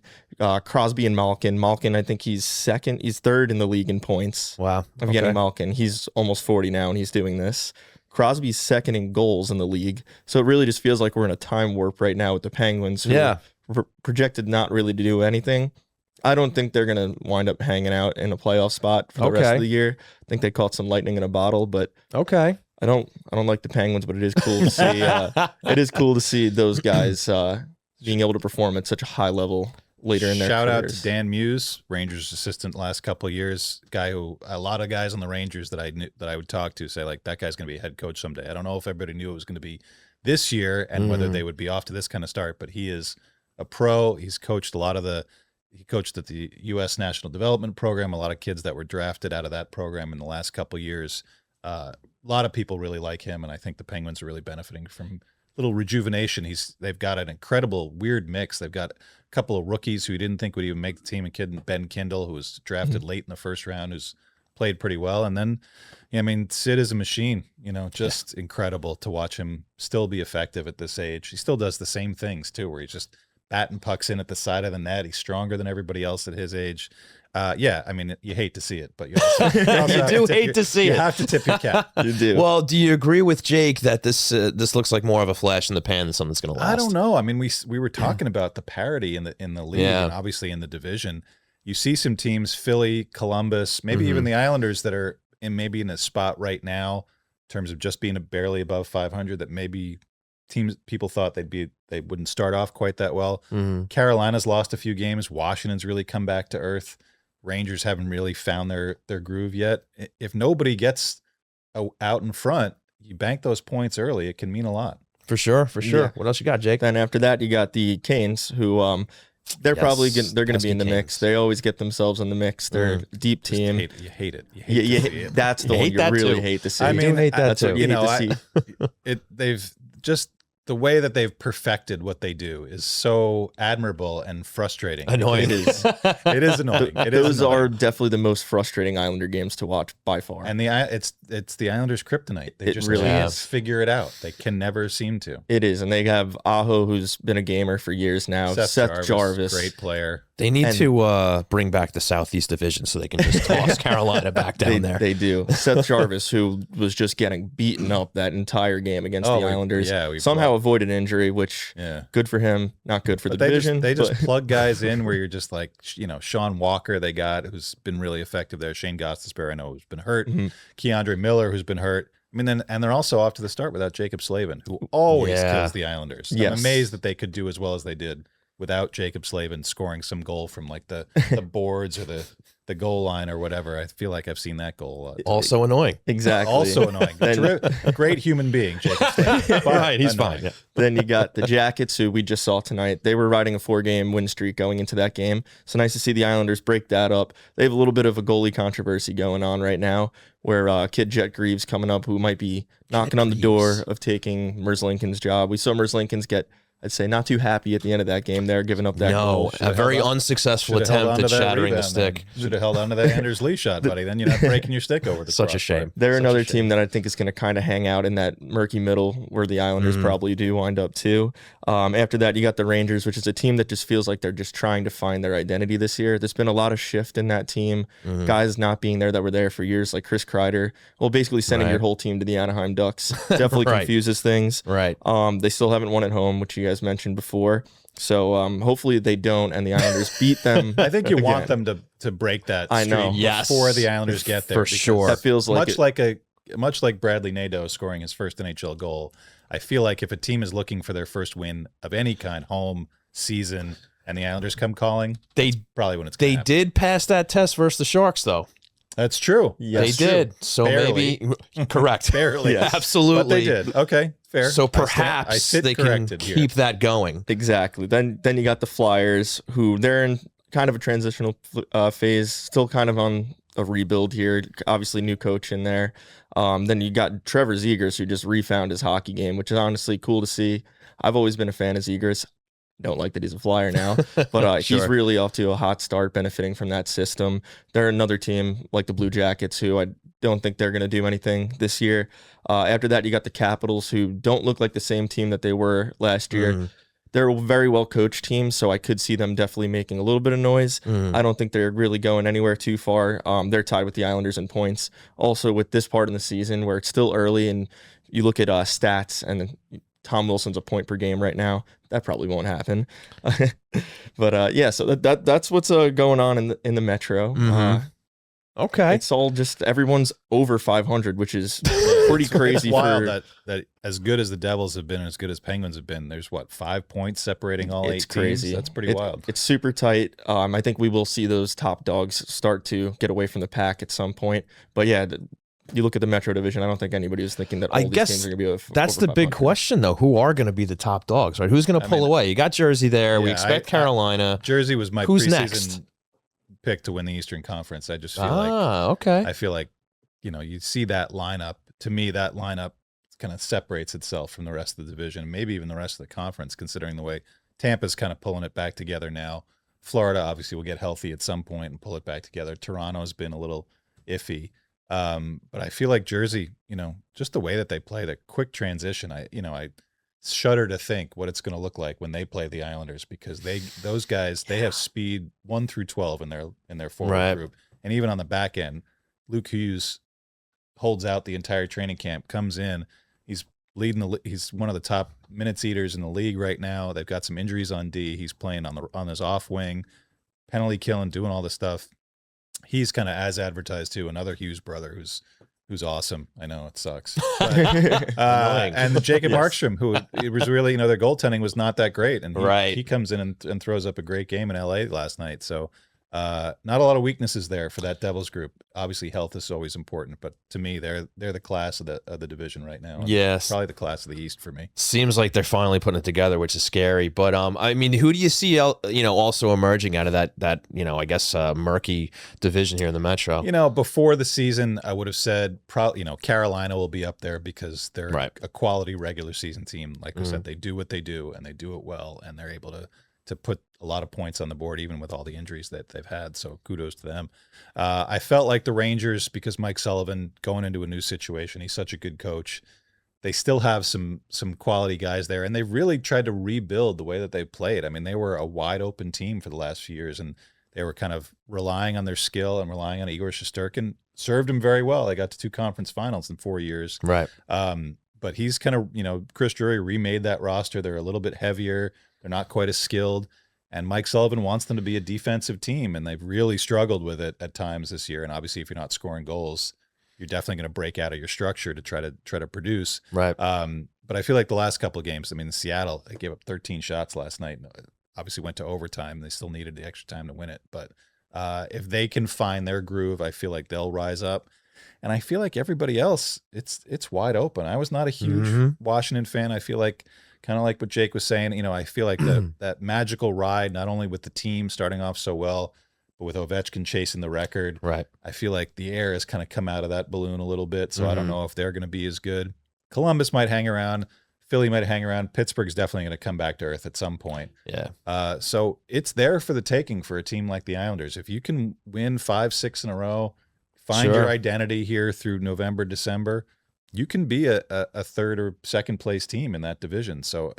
Crosby and Malkin. Malkin, I think he's third in the league in points. Wow. I'm getting Malkin. He's almost 40 now, and he's doing this. Crosby's second in goals in the league. So it really just feels like we're in a time warp right now with the Penguins, who are projected not really to do anything. I don't think they're going to wind up hanging out in a playoff spot for the rest of the year. I think they caught some lightning in a bottle, but I don't like the Penguins, but it is cool to see. It is cool to see those guys being able to perform at such a high level later in their Shout careers. out to Dan Muse, Rangers assistant last couple of years. Guy who a lot of guys on the Rangers that I would talk to say like that guy's going to be a head coach someday. I don't know if everybody knew it was going to be this year and whether they would be off to this kind of start, but he is a pro. He's coached he coached at the U.S. National Development Program. A lot of kids that were drafted out of that program in the last couple of years. A lot of people really like him, and I think the Penguins are really benefiting from little rejuvenation. They've got an incredible weird mix. They've got a couple of rookies who you didn't think would even make the team. A kid, Ben Kindle, who was drafted late in the first round, who's played pretty well. And then, Sid is a machine. Just incredible to watch him still be effective at this age. He still does the same things too, where he's just batting pucks in at the side of the net. He's stronger than everybody else at his age. You hate to see it, but you do hate to see it. You have to tip your cap. You do. Well, do you agree with Jake that this looks like more of a flash in the pan than something that's going to last? I don't know. I mean, we were talking about the parity in the league and obviously in the division. You see some teams, Philly, Columbus, maybe even the Islanders that are in a spot right now in terms of just being barely above 500 that maybe people thought they wouldn't start off quite that well. Carolina's lost a few games. Washington's really come back to earth. Rangers haven't really found their groove yet. If nobody gets out in front, you bank those points early. It can mean a lot. For sure. Yeah. What else you got, Jake? Then after that, you got the Canes, who they're probably they're going to be in the mix. They always get themselves in the mix. They're a deep team. You hate it. That's the one you really hate to see. I mean, hate that that's too. what you hate to see. They've just the way that they've perfected what they do is so admirable and frustrating. Annoying. It is. It is annoying. Those are definitely the most frustrating Islander games to watch by far. And it's the Islanders' kryptonite. They just really can't is. figure it out. They can never seem to. It is, and they have Aho, who's been a gamer for years now. Seth Jarvis, great player. They need to bring back the Southeast Division so they can just toss Carolina back down there. They do. Seth Jarvis, who was just getting beaten up that entire game against the Islanders, somehow avoided injury, which good for him, not good for the division. They just plug guys in where you're just like, Sean Walker they got, who's been really effective there. Shane Gostisbehere, I know, who's been hurt. Keandre Miller, who's been hurt. I mean, and they're also off to the start without Jacob Slavin, who always kills the Islanders. I'm amazed that they could do as well as they did without Jacob Slavin scoring some goal from like the boards or the goal line or whatever. I feel like I've seen that goal a lot. Also annoying. Exactly. Also annoying. Great human being, Jacob Slavin. Right, he's fine. Yeah. Then you got the Jackets, who we just saw tonight. They were riding a 4-game win streak going into that game. So nice to see the Islanders break that up. They have a little bit of a goalie controversy going on right now, where kid Jet Greaves coming up, who might be knocking on the door of taking Merzlinken's job. We saw Merzlinken's get, I'd say, not too happy at the end of that game there, giving up that goal. A very unsuccessful attempt at shattering the stick. Should have held on to that Anders Lee shot, buddy. Then you're not breaking your stick over the Such a shame. They're another team that I think is going to kind of hang out in that murky middle where the Islanders probably do wind up too. After that, you got the Rangers, which is a team that just feels like they're just trying to find their identity this year. There's been a lot of shift in that team. Guys not being there that were there for years, like Chris Kreider. Well, basically sending your whole team to the Anaheim Ducks definitely confuses things. Right. They still haven't won at home, which you guys mentioned before. So hopefully they don't, and the Islanders beat them. I think you want them to break that streak before the Islanders get there. For sure. That feels like much like Bradley Nadeau scoring his first NHL goal. I feel like if a team is looking for their first win of any kind, home, season, and the Islanders come calling, that's probably when it's going to happen. They did pass that test versus the Sharks, though. That's true. Yes, they did. So barely. Maybe correct. Barely. Yes. Absolutely. But they did. Okay. Fair. So perhaps they can keep that going. Exactly. Then you got the Flyers, who they're in kind of a transitional phase, still kind of on a rebuild here. Obviously, new coach in there. Then you got Trevor Zegers, who just refound his hockey game, which is honestly cool to see. I've always been a fan of Zegers. Don't like that he's a Flyer now, but Sure. he's really off to a hot start, benefiting from that system. They're another team like the Blue Jackets, who I don't think they're going to do anything this year. After that, you got the Capitals, who don't look like the same team that they were last year. They're a very well coached team, so I could see them definitely making a little bit of noise. I don't think they're really going anywhere too far. They're tied with the Islanders in points. Also, with this part of the season where it's still early, and you look at stats, and Tom Wilson's a point per game right now. That probably won't happen. But yeah, so that's what's going on in the Metro. Okay. It's all just everyone's over 500, which is pretty crazy. It's wild that as good as the Devils have been and as good as Penguins have been, there's 5 points separating all 8 crazy. teams. That's pretty wild. It's super tight. I think we will see those top dogs start to get away from the pack at some point. But yeah, you look at the Metro division, I don't think anybody was thinking that all these teams are going to be over. That's the big question, though. Who are going to be the top dogs, right? Who's going to pull away? You got Jersey there. We expect Carolina. Jersey was my Who's preseason next? pick to win the Eastern Conference. I just feel okay. I feel like, you see that lineup. To me, that lineup kind of separates itself from the rest of the division, maybe even the rest of the conference, considering the way Tampa's kind of pulling it back together now. Florida obviously will get healthy at some point and pull it back together. Toronto's been a little iffy. But I feel like Jersey, just the way that they play, the quick transition, I shudder to think what it's going to look like when they play the Islanders, because those guys, they have speed 1 through 12 in their forward group. And even on the back end, Luke Hughes holds out the entire training camp, comes in, he's he's one of the top minutes eaters in the league right now. They've got some injuries on D. He's playing on his off wing, penalty killing, doing all this stuff. He's kind of as advertised too. Another Hughes brother who's awesome. I know it sucks. But, and Jacob Markstrom, who it was really, their goaltending was not that great. And he comes in and throws up a great game in LA last night. So not a lot of weaknesses there for that Devils group. Obviously health is always important, but to me, they're the class of the division right now. Yes. Probably the class of the East for me. Seems like they're finally putting it together, which is scary. But I mean, who do you see also emerging out of that I guess murky division here in the Metro? Before the season, I would have said probably Carolina will be up there because they're a quality regular season team. Like we said, they do what they do and they do it well, and they're able to put a lot of points on the board, even with all the injuries that they've had. So kudos to them. I felt like the Rangers, because Mike Sullivan going into a new situation, he's such a good coach. They still have some quality guys there, and they've really tried to rebuild the way that they played. I mean, they were a wide open team for the last few years, and they were kind of relying on their skill and relying on Igor Shesterkin. Served him very well. They got to 2 conference finals in 4 years. Right. But he's kind of, Chris Drury remade that roster. They're a little bit heavier. They're not quite as skilled. And Mike Sullivan wants them to be a defensive team, and they've really struggled with it at times this year. And obviously, if you're not scoring goals, you're definitely going to break out of your structure to try to produce. Right. But I feel like the last couple of games, I mean, Seattle, they gave up 13 shots last night. Obviously went to overtime. They still needed the extra time to win it. But if they can find their groove, I feel like they'll rise up. And I feel like everybody else, it's wide open. I was not a huge Washington fan. I feel like, kind of like what Jake was saying, I feel like that magical ride, not only with the team starting off so well, but with Ovechkin chasing the record. Right. I feel like the air has kind of come out of that balloon a little bit. So I don't know if they're going to be as good. Columbus might hang around. Philly might hang around. Pittsburgh's definitely going to come back to earth at some point. Yeah. So it's there for the taking for a team like the Islanders. If you can win 5-6 in a row, find your identity here through November, December, you can be a third or second place team in that division. So,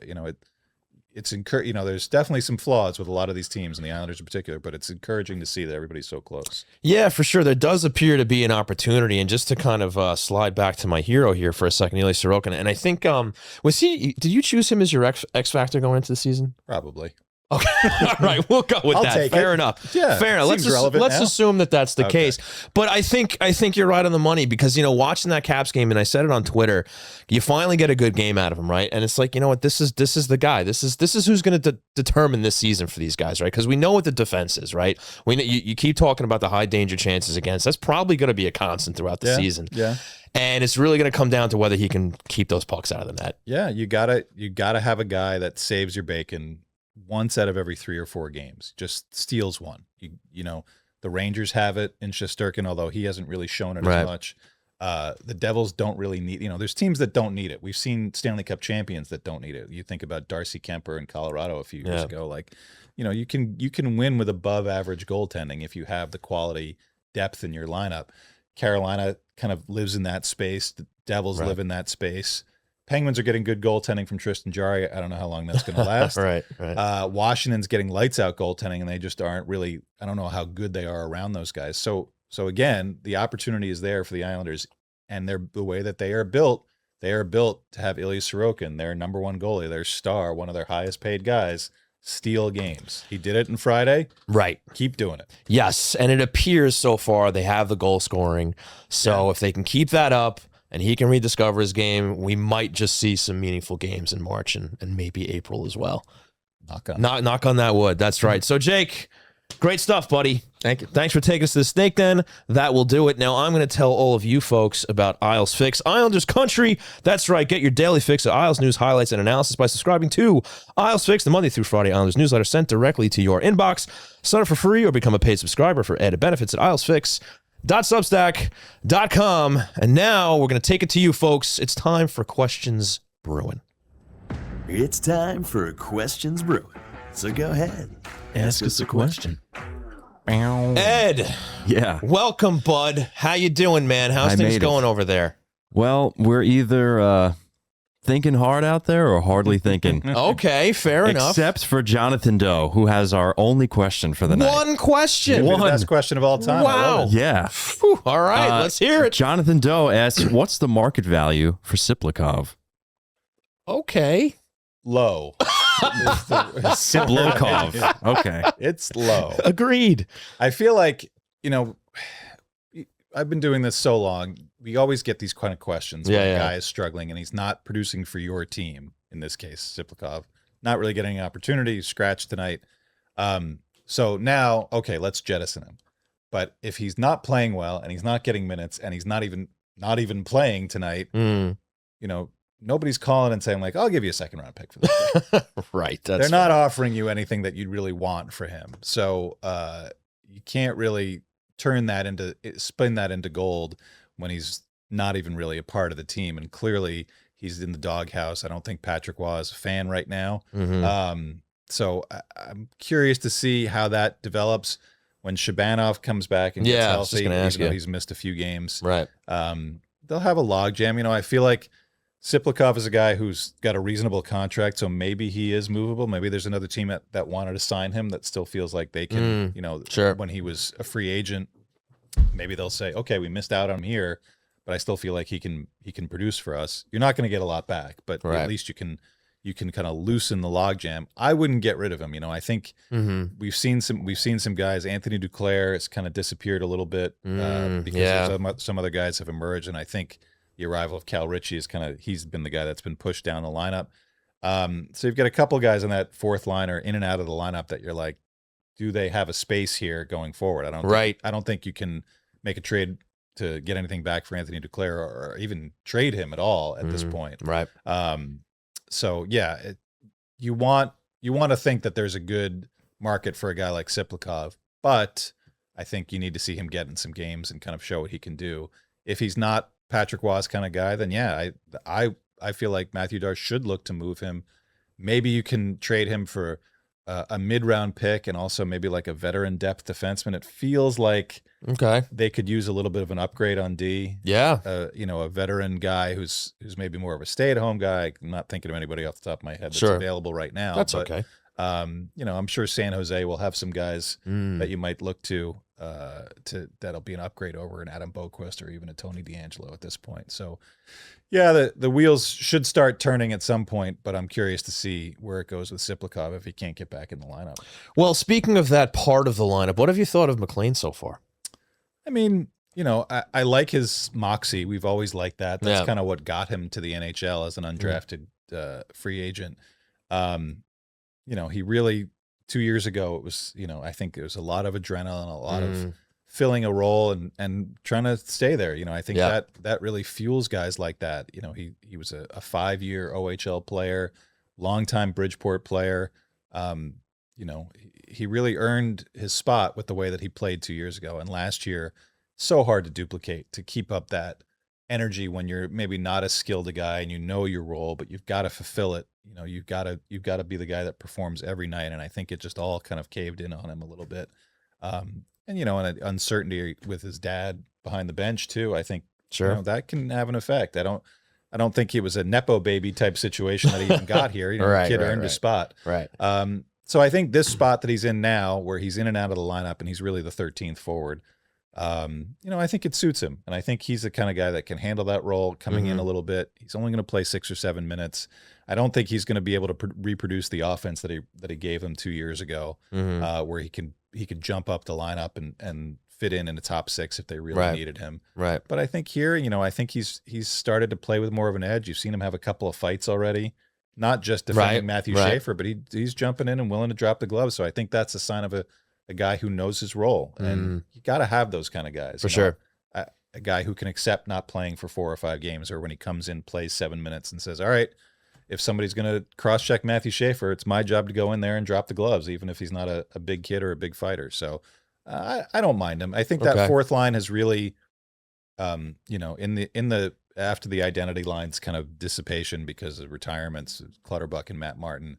it's there's definitely some flaws with a lot of these teams, and the Islanders in particular, but it's encouraging to see that everybody's so close. Yeah, for sure. There does appear to be an opportunity. And just to kind of slide back to my hero here for a second, Ilya Sorokin. And I think, did you choose him as your X Factor going into the season? Probably. Okay. All right. We'll go with that. Fair enough. Yeah. Fair enough. Let's assume that that's the case. But I think you're right on the money, because, watching that Caps game, and I said it on Twitter, you finally get a good game out of him, right? And it's like, you know what? This is the guy. This is who's going to determine this season for these guys, right? Because we know what the defense is, right? You keep talking about the high danger chances against. That's probably going to be a constant throughout the season. Yeah. And it's really going to come down to whether he can keep those pucks out of the net. Yeah. You gotta have a guy that saves your bacon once out of every 3 or 4 games, just steals one. The Rangers have it in Shesterkin, although he hasn't really shown it as much. The Devils don't really need, there's teams that don't need it. We've seen Stanley Cup champions that don't need it. You think about Darcy Kemper in Colorado a few years ago. Like, you can win with above average goaltending if you have the quality depth in your lineup. Carolina kind of lives in that space. The Devils live in that space. Penguins are getting good goaltending from Tristan Jarry. I don't know how long that's going to last. Right. Washington's getting lights out goaltending, and they just aren't really. I don't know how good they are around those guys. So again, the opportunity is there for the Islanders, and the way that they are built. They are built to have Ilya Sorokin, their number one goalie, their star, one of their highest paid guys, steal games. He did it on Friday. Right. Keep doing it. Yes, and it appears so far they have the goal scoring. So if they can keep that up and he can rediscover his game, we might just see some meaningful games in March and maybe April as well. Knock on that wood. That's right. So, Jake, great stuff, buddy. Thank you. Thanks for taking us to the Snake Den. That will do it. Now, I'm going to tell all of you folks about Isles Fix. Islanders country. That's right. Get your daily fix of Isles news, highlights, and analysis by subscribing to Isles Fix, the Monday through Friday Islanders newsletter sent directly to your inbox. Sign up for free or become a paid subscriber for added benefits at islesfix.substack.com. And now we're going to take it to you, folks. It's time for Questions Brewing. It's time for Questions Brewing. So go ahead. Ask us a question. Ed. Yeah. Welcome, bud. How you doing, man? How's things going over there? Well, we're either thinking hard out there or hardly thinking. Okay, fair enough. Except for Jonathan Doe, who has our only question for the night. One question. The best question of all time. Wow. Yeah. Whew. All right, let's hear it. Jonathan Doe asks, what's the market value for Siplikov? Okay. Low. Siblokov. Okay. It's low. Agreed. I feel like, I've been doing this so long. We always get these kind of questions when a guy is struggling and he's not producing for your team. In this case, Siplikov, not really getting an opportunity, scratched tonight. So now, okay, let's jettison him. But if he's not playing well and he's not getting minutes and he's not even playing tonight, nobody's calling and saying like, I'll give you a second round pick for this. Right. They're not offering you anything that you'd really want for him. So you can't really spin that into gold when he's not even really a part of the team. And clearly he's in the doghouse. I don't think Patrick Waugh is a fan right now. So I'm curious to see how that develops when Shabanov comes back and gets healthy, even though he's missed a few games. Right. They'll have a logjam. I feel like Siplikov is a guy who's got a reasonable contract, so maybe he is movable. Maybe there's another team that wanted to sign him that still feels like they can, when he was a free agent, maybe they'll say, okay, we missed out on him here, but I still feel like he can produce for us. You're not going to get a lot back, but at least you can kind of loosen the logjam. I wouldn't get rid of him. I think we've seen some guys. Anthony Duclair has kind of disappeared a little bit because some other guys have emerged, and I think the arrival of Cal Ritchie he's been the guy that's been pushed down the lineup. So you've got a couple guys on that fourth line or in and out of the lineup that you're like, do they have a space here going forward? I don't think you can make a trade to get anything back for Anthony Duclair or even trade him at all at this point. Right. So yeah, you want to think that there's a good market for a guy like Siplikov, but I think you need to see him get in some games and kind of show what he can do. If he's not Patrick Waugh's kind of guy, then I feel like Matthew Darche should look to move him. Maybe you can trade him for a mid-round pick and also maybe like a veteran depth defenseman. It feels like they could use a little bit of an upgrade on D. Yeah. A veteran guy who's maybe more of a stay-at-home guy. I'm not thinking of anybody off the top of my head that's available right now. That's okay. I'm sure San Jose will have some guys that you might look to that'll be an upgrade over an Adam Boquist or even a Tony DeAngelo at this point. So yeah, the wheels should start turning at some point, but I'm curious to see where it goes with Siplikov if he can't get back in the lineup. Well, speaking of that part of the lineup, what have you thought of McLean so far? I mean, I like his moxie. We've always liked that. That's kind of what got him to the NHL as an undrafted free agent. He really 2 years ago, it was, I think it was a lot of adrenaline, a lot of filling a role and trying to stay there. I think that really fuels guys like that. He was a 5-year OHL player, longtime Bridgeport player. he really earned his spot with the way that he played 2 years ago. And last year, so hard to duplicate, to keep up that energy when you're maybe not as skilled a guy and you know your role, but you've got to fulfill it. You've got to be the guy that performs every night. And I think it just all kind of caved in on him a little bit. And an uncertainty with his dad behind the bench too. I think that can have an effect. I don't think it was a Nepo baby type situation that he even got here. The kid earned his spot. Right. So I think this spot that he's in now, where he's in and out of the lineup and he's really the 13th forward, I think it suits him. And I think he's the kind of guy that can handle that role coming in a little bit. He's only going to play 6 or 7 minutes. I don't think he's going to be able to reproduce the offense that he gave him 2 years ago, where he could jump up the lineup and fit in the top 6 if they really needed him. Right. But I think here, I think he's started to play with more of an edge. You've seen him have a couple of fights already. Not just defending Matthew Schaefer, but he's jumping in and willing to drop the gloves. So I think that's a sign of a guy who knows his role. And you got to have those kind of guys. For sure. A guy who can accept not playing for 4 or 5 games, or when he comes in, plays 7 minutes and says, all right, if somebody's going to cross-check Matthew Schaefer, it's my job to go in there and drop the gloves, even if he's not a big kid or a big fighter. So I don't mind him. I think that fourth line has really, in the after the identity lines kind of dissipation because of retirements, Clutterbuck and Matt Martin,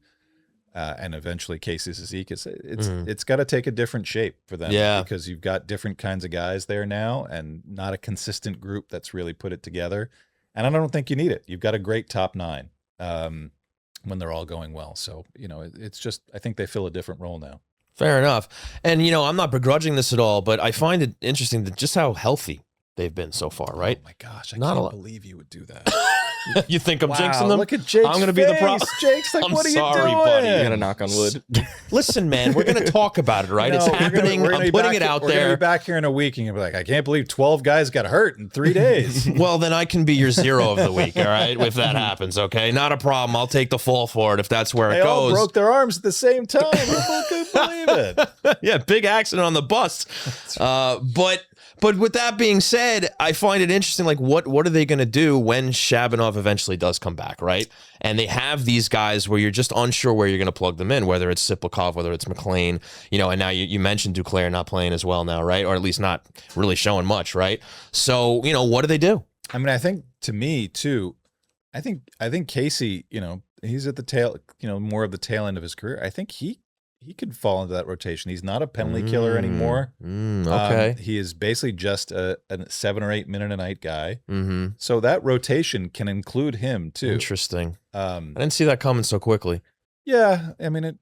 and eventually Casey Cizikas, it's got to take a different shape for them. Yeah. Because you've got different kinds of guys there now and not a consistent group that's really put it together. And I don't think you need it. You've got a great top 9 when they're all going well. So, it's just, I think they fill a different role now. Fair enough. And, I'm not begrudging this at all, but I find it interesting that just how healthy they've been so far, right? Oh my gosh, I Not can't believe you would do that. You think I'm jinxing them? Look at Jake's I'm going to be the problem. Jake's like, I'm what are sorry, you doing? buddy. You gotta knock on wood. Listen, man, we're going to talk about it, right? It's happening. I'm putting it out We're going to there. be back here in a week and you'll be like, I can't believe 12 guys got hurt in 3 days. Well, then I can be your 0 of the week, all right? If that happens, okay? Not a problem. I'll take the fall for it if that's where it They all goes. broke their arms at the same time. People couldn't believe it. Yeah, big accident on the bus. But with that being said, I find it interesting, like, what are they going to do when Shabanov eventually does come back, right? And they have these guys where you're just unsure where you're going to plug them in, whether it's Siplikov, whether it's McLean, and now you mentioned Duclair not playing as well now, right? Or at least not really showing much, right? So, what do they do? I mean, I think to me too, I think Casey, he's at the tail, more of the tail end of his career. I think he could fall into that rotation. He's not a penalty killer anymore. Okay. He is basically just a 7 or 8 minute a night guy. Mm-hmm. So that rotation can include him too. Interesting. I didn't see that coming so quickly. Yeah. I mean,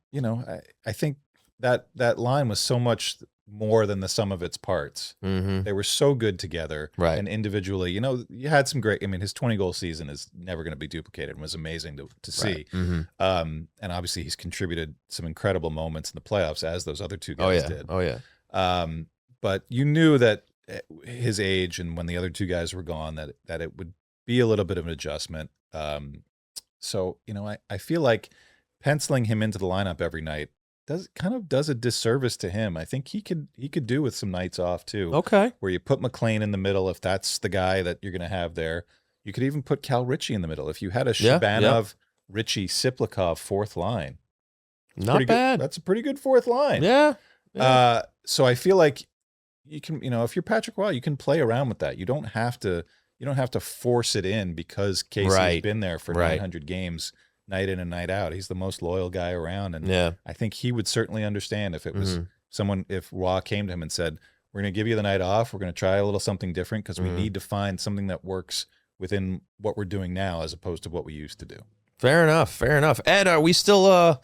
I think that line was so much more than the sum of its parts. Mm-hmm. They were so good together, Right. And individually, you had some great. I mean, his 20-goal season is never going to be duplicated and was amazing to see. Right. Mm-hmm. And obviously, he's contributed some incredible moments in the playoffs, as those other 2 guys did. Oh yeah. But you knew that his age and when the other 2 guys were gone, that it would be a little bit of an adjustment. So I feel like penciling him into the lineup every night does a disservice to him. I think he could do with some nights off too. Okay. Where you put McLean in the middle if that's the guy that you're going to have there. You could even put Cal Ritchie in the middle if you had a Shabanov, Ritchie, Siplikov 4th line. Not bad. That's a pretty good 4th line. Yeah. So I feel like you can, if you're Patrick Waugh, you can play around with that. You don't have to force it in because Casey's been there for 900 games. Night in and night out. He's the most loyal guy around. And I think he would certainly understand if it was if Waugh came to him and said, we're going to give you the night off. We're going to try a little something different because we need to find something that works within what we're doing now as opposed to what we used to do. Fair enough. Ed, are we still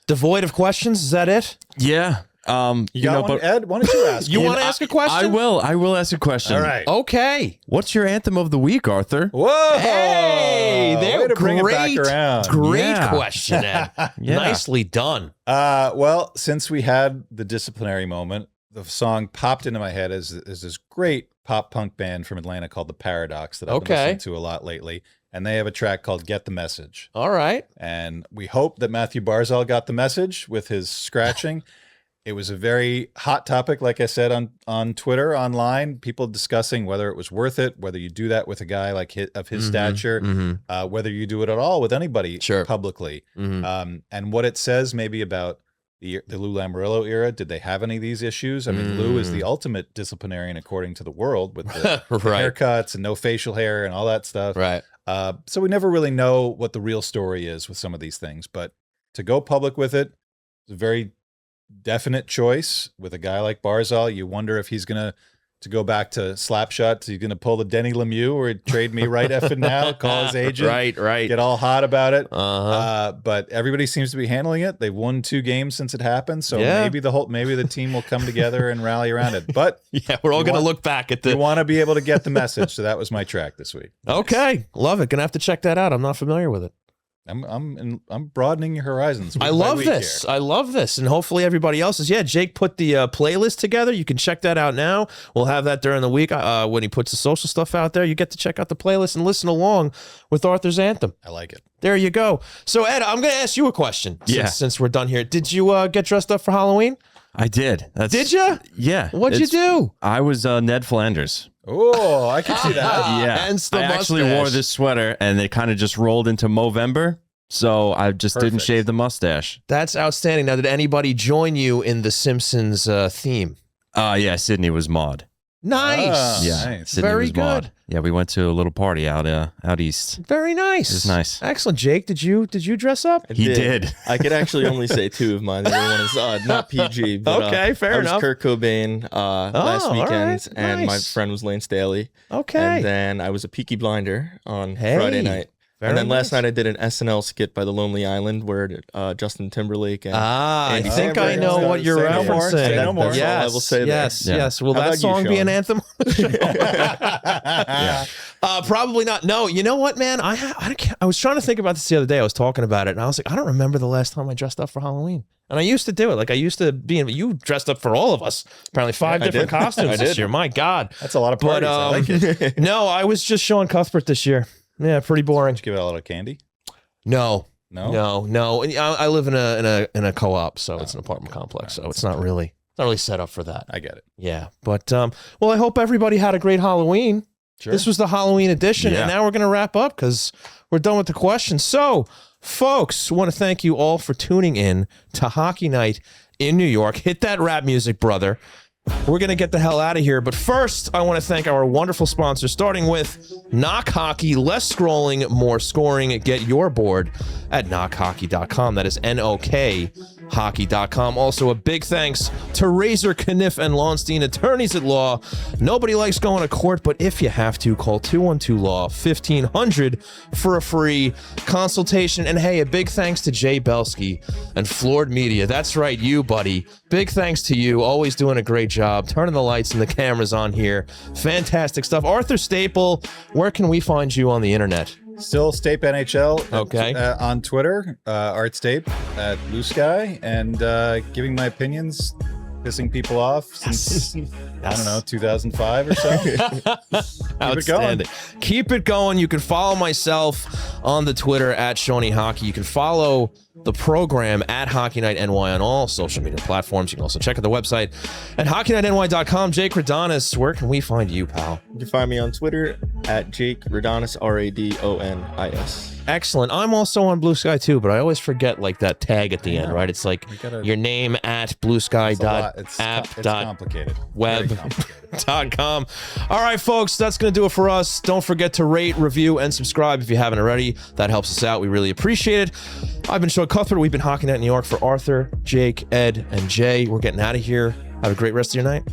devoid of questions? Is that it? Yeah. You got one, Ed? Why don't you ask? You want to ask a question? I will ask a question. All right. Okay. What's your anthem of the week, Arthur? Whoa! Hey, way to bring it back around. Great question, Ed. Yeah. Nicely done. Well, since we had the disciplinary moment, the song popped into my head as this great pop punk band from Atlanta called The Paradox that I've been listening to a lot lately. And they have a track called Get the Message. All right. And we hope that Matthew Barzal got the message with his scratching. It was a very hot topic, like I said, on Twitter, online, people discussing whether it was worth it, whether you do that with a guy like of his stature, whether you do it at all with anybody publicly, and what it says maybe about the Lou Lamoriello era, did they have any of these issues? I mean, Lou is the ultimate disciplinarian according to the world with the haircuts and no facial hair and all that stuff. Right. So we never really know what the real story is with some of these things. But to go public with it, it's a very definite choice with a guy like Barzal. You wonder if he's going to go back to Slapshot. He's going to pull the Denny Lemieux or he'd trade me right effing now, call his agent, right, get all hot about it. But everybody seems to be handling it. They've won 2 games since it happened, so maybe the team will come together and rally around it. But yeah, we're all going to look back at the. You want to be able to get the message, so that was my track this week. Okay, love it. Gonna have to check that out. I'm not familiar with it. I'm broadening your horizons. I love this. I love this, and hopefully everybody else is. Yeah, Jake put the playlist together. You can check that out now. We'll have that during the week when he puts the social stuff out there. You get to check out the playlist and listen along with Arthur's anthem. I like it. There you go. So Ed, I'm going to ask you a question. Since we're done here, did you get dressed up for Halloween? I did. Did you? Yeah. What'd you do? I was Ned Flanders. Oh, I can see that. Yeah. I actually wore this sweater, and it kind of just rolled into Movember, so I just didn't shave the mustache. That's outstanding. Now, did anybody join you in the Simpsons theme? Yeah, Sydney was Maude. Nice. Yeah, nice. Sydney Very was good. Maude. Yeah, we went to a little party out east. Very nice. It was nice. Excellent. Jake, did you dress up? I He did. I could actually only say 2 of mine. The other one is not PG. But, Okay, fair I enough. was Kurt Cobain last all weekend, right. and my Nice. friend was Lane Staley. Okay. And then I was a Peaky Blinder on Hey, Friday night. very And then last nice. night I did an SNL skit by The Lonely Island where Justin Timberlake and I Andy think I Samberg know and what stuff. you're Say no more. referencing. Say no more. That's all I will say there. Yes, Yeah. yes. Will How that about you, song be an Sean? anthem? Probably not. No, you know what, man? I was trying to think about this the other day. I was talking about it, and I was like, I don't remember the last time I dressed up for Halloween. And I used to do it. Like I used to be in. You dressed up for all of us. Apparently 5 different costumes this year. My God, That's a lot of parties. I like it. no, I was just Sean Cuthbert this year. Yeah, pretty boring. Give it a lot of candy. No. No? No. And I live in a co-op, so it's an apartment complex, so it's not really set up for that. I get it. Yeah, but well, I hope everybody had a great Halloween. Sure. This was the Halloween edition, Yeah. and now we're going to wrap up because we're done with the questions. So, folks, want to thank you all for tuning in to Hockey Night in New York. Hit that rap music, brother. We're going to get the hell out of here. But first, I want to thank our wonderful sponsors, starting with Knock Hockey. Less scrolling, more scoring. Get your board at knockhockey.com. That is NOK hockey.com. Also, a big thanks to Razor, Kniff, and Launstein, attorneys at law. Nobody likes going to court, but if you have to, call 212-LAW-1500 for a free consultation. And hey, a big thanks to Jay Belsky and Floored Media. That's right, you, buddy. Big thanks to you. Always doing a great job. Turning the lights and the cameras on here. Fantastic stuff. Arthur Staple, where can we find you on the internet? Still Stape NHL. Okay. On Twitter, Art Stape at Blue Sky, and giving my opinions, pissing people off since I don't know 2005 or so. Outstanding. Keep it going. You can follow myself on the Twitter at Shawnee Hockey. You can follow the program at Hockey Night NY on all social media platforms. You can also check out the website at hockeynightny.com. Jake Radonis, where can we find you, pal? You can find me on Twitter at Jake Radonis, Radonis. Excellent. I'm also on Blue Sky too, but I always forget like that tag at the end, right? It's like your name at bluesky.app.web.com. All right, folks, that's going to do it for us. Don't forget to rate, review, and subscribe if you haven't already. That helps us out. We really appreciate it. I've been Sean Cuthbert. We've been Hockey Night in New York for Arthur, Jake, Ed, and Jay. We're getting out of here. Have a great rest of your night.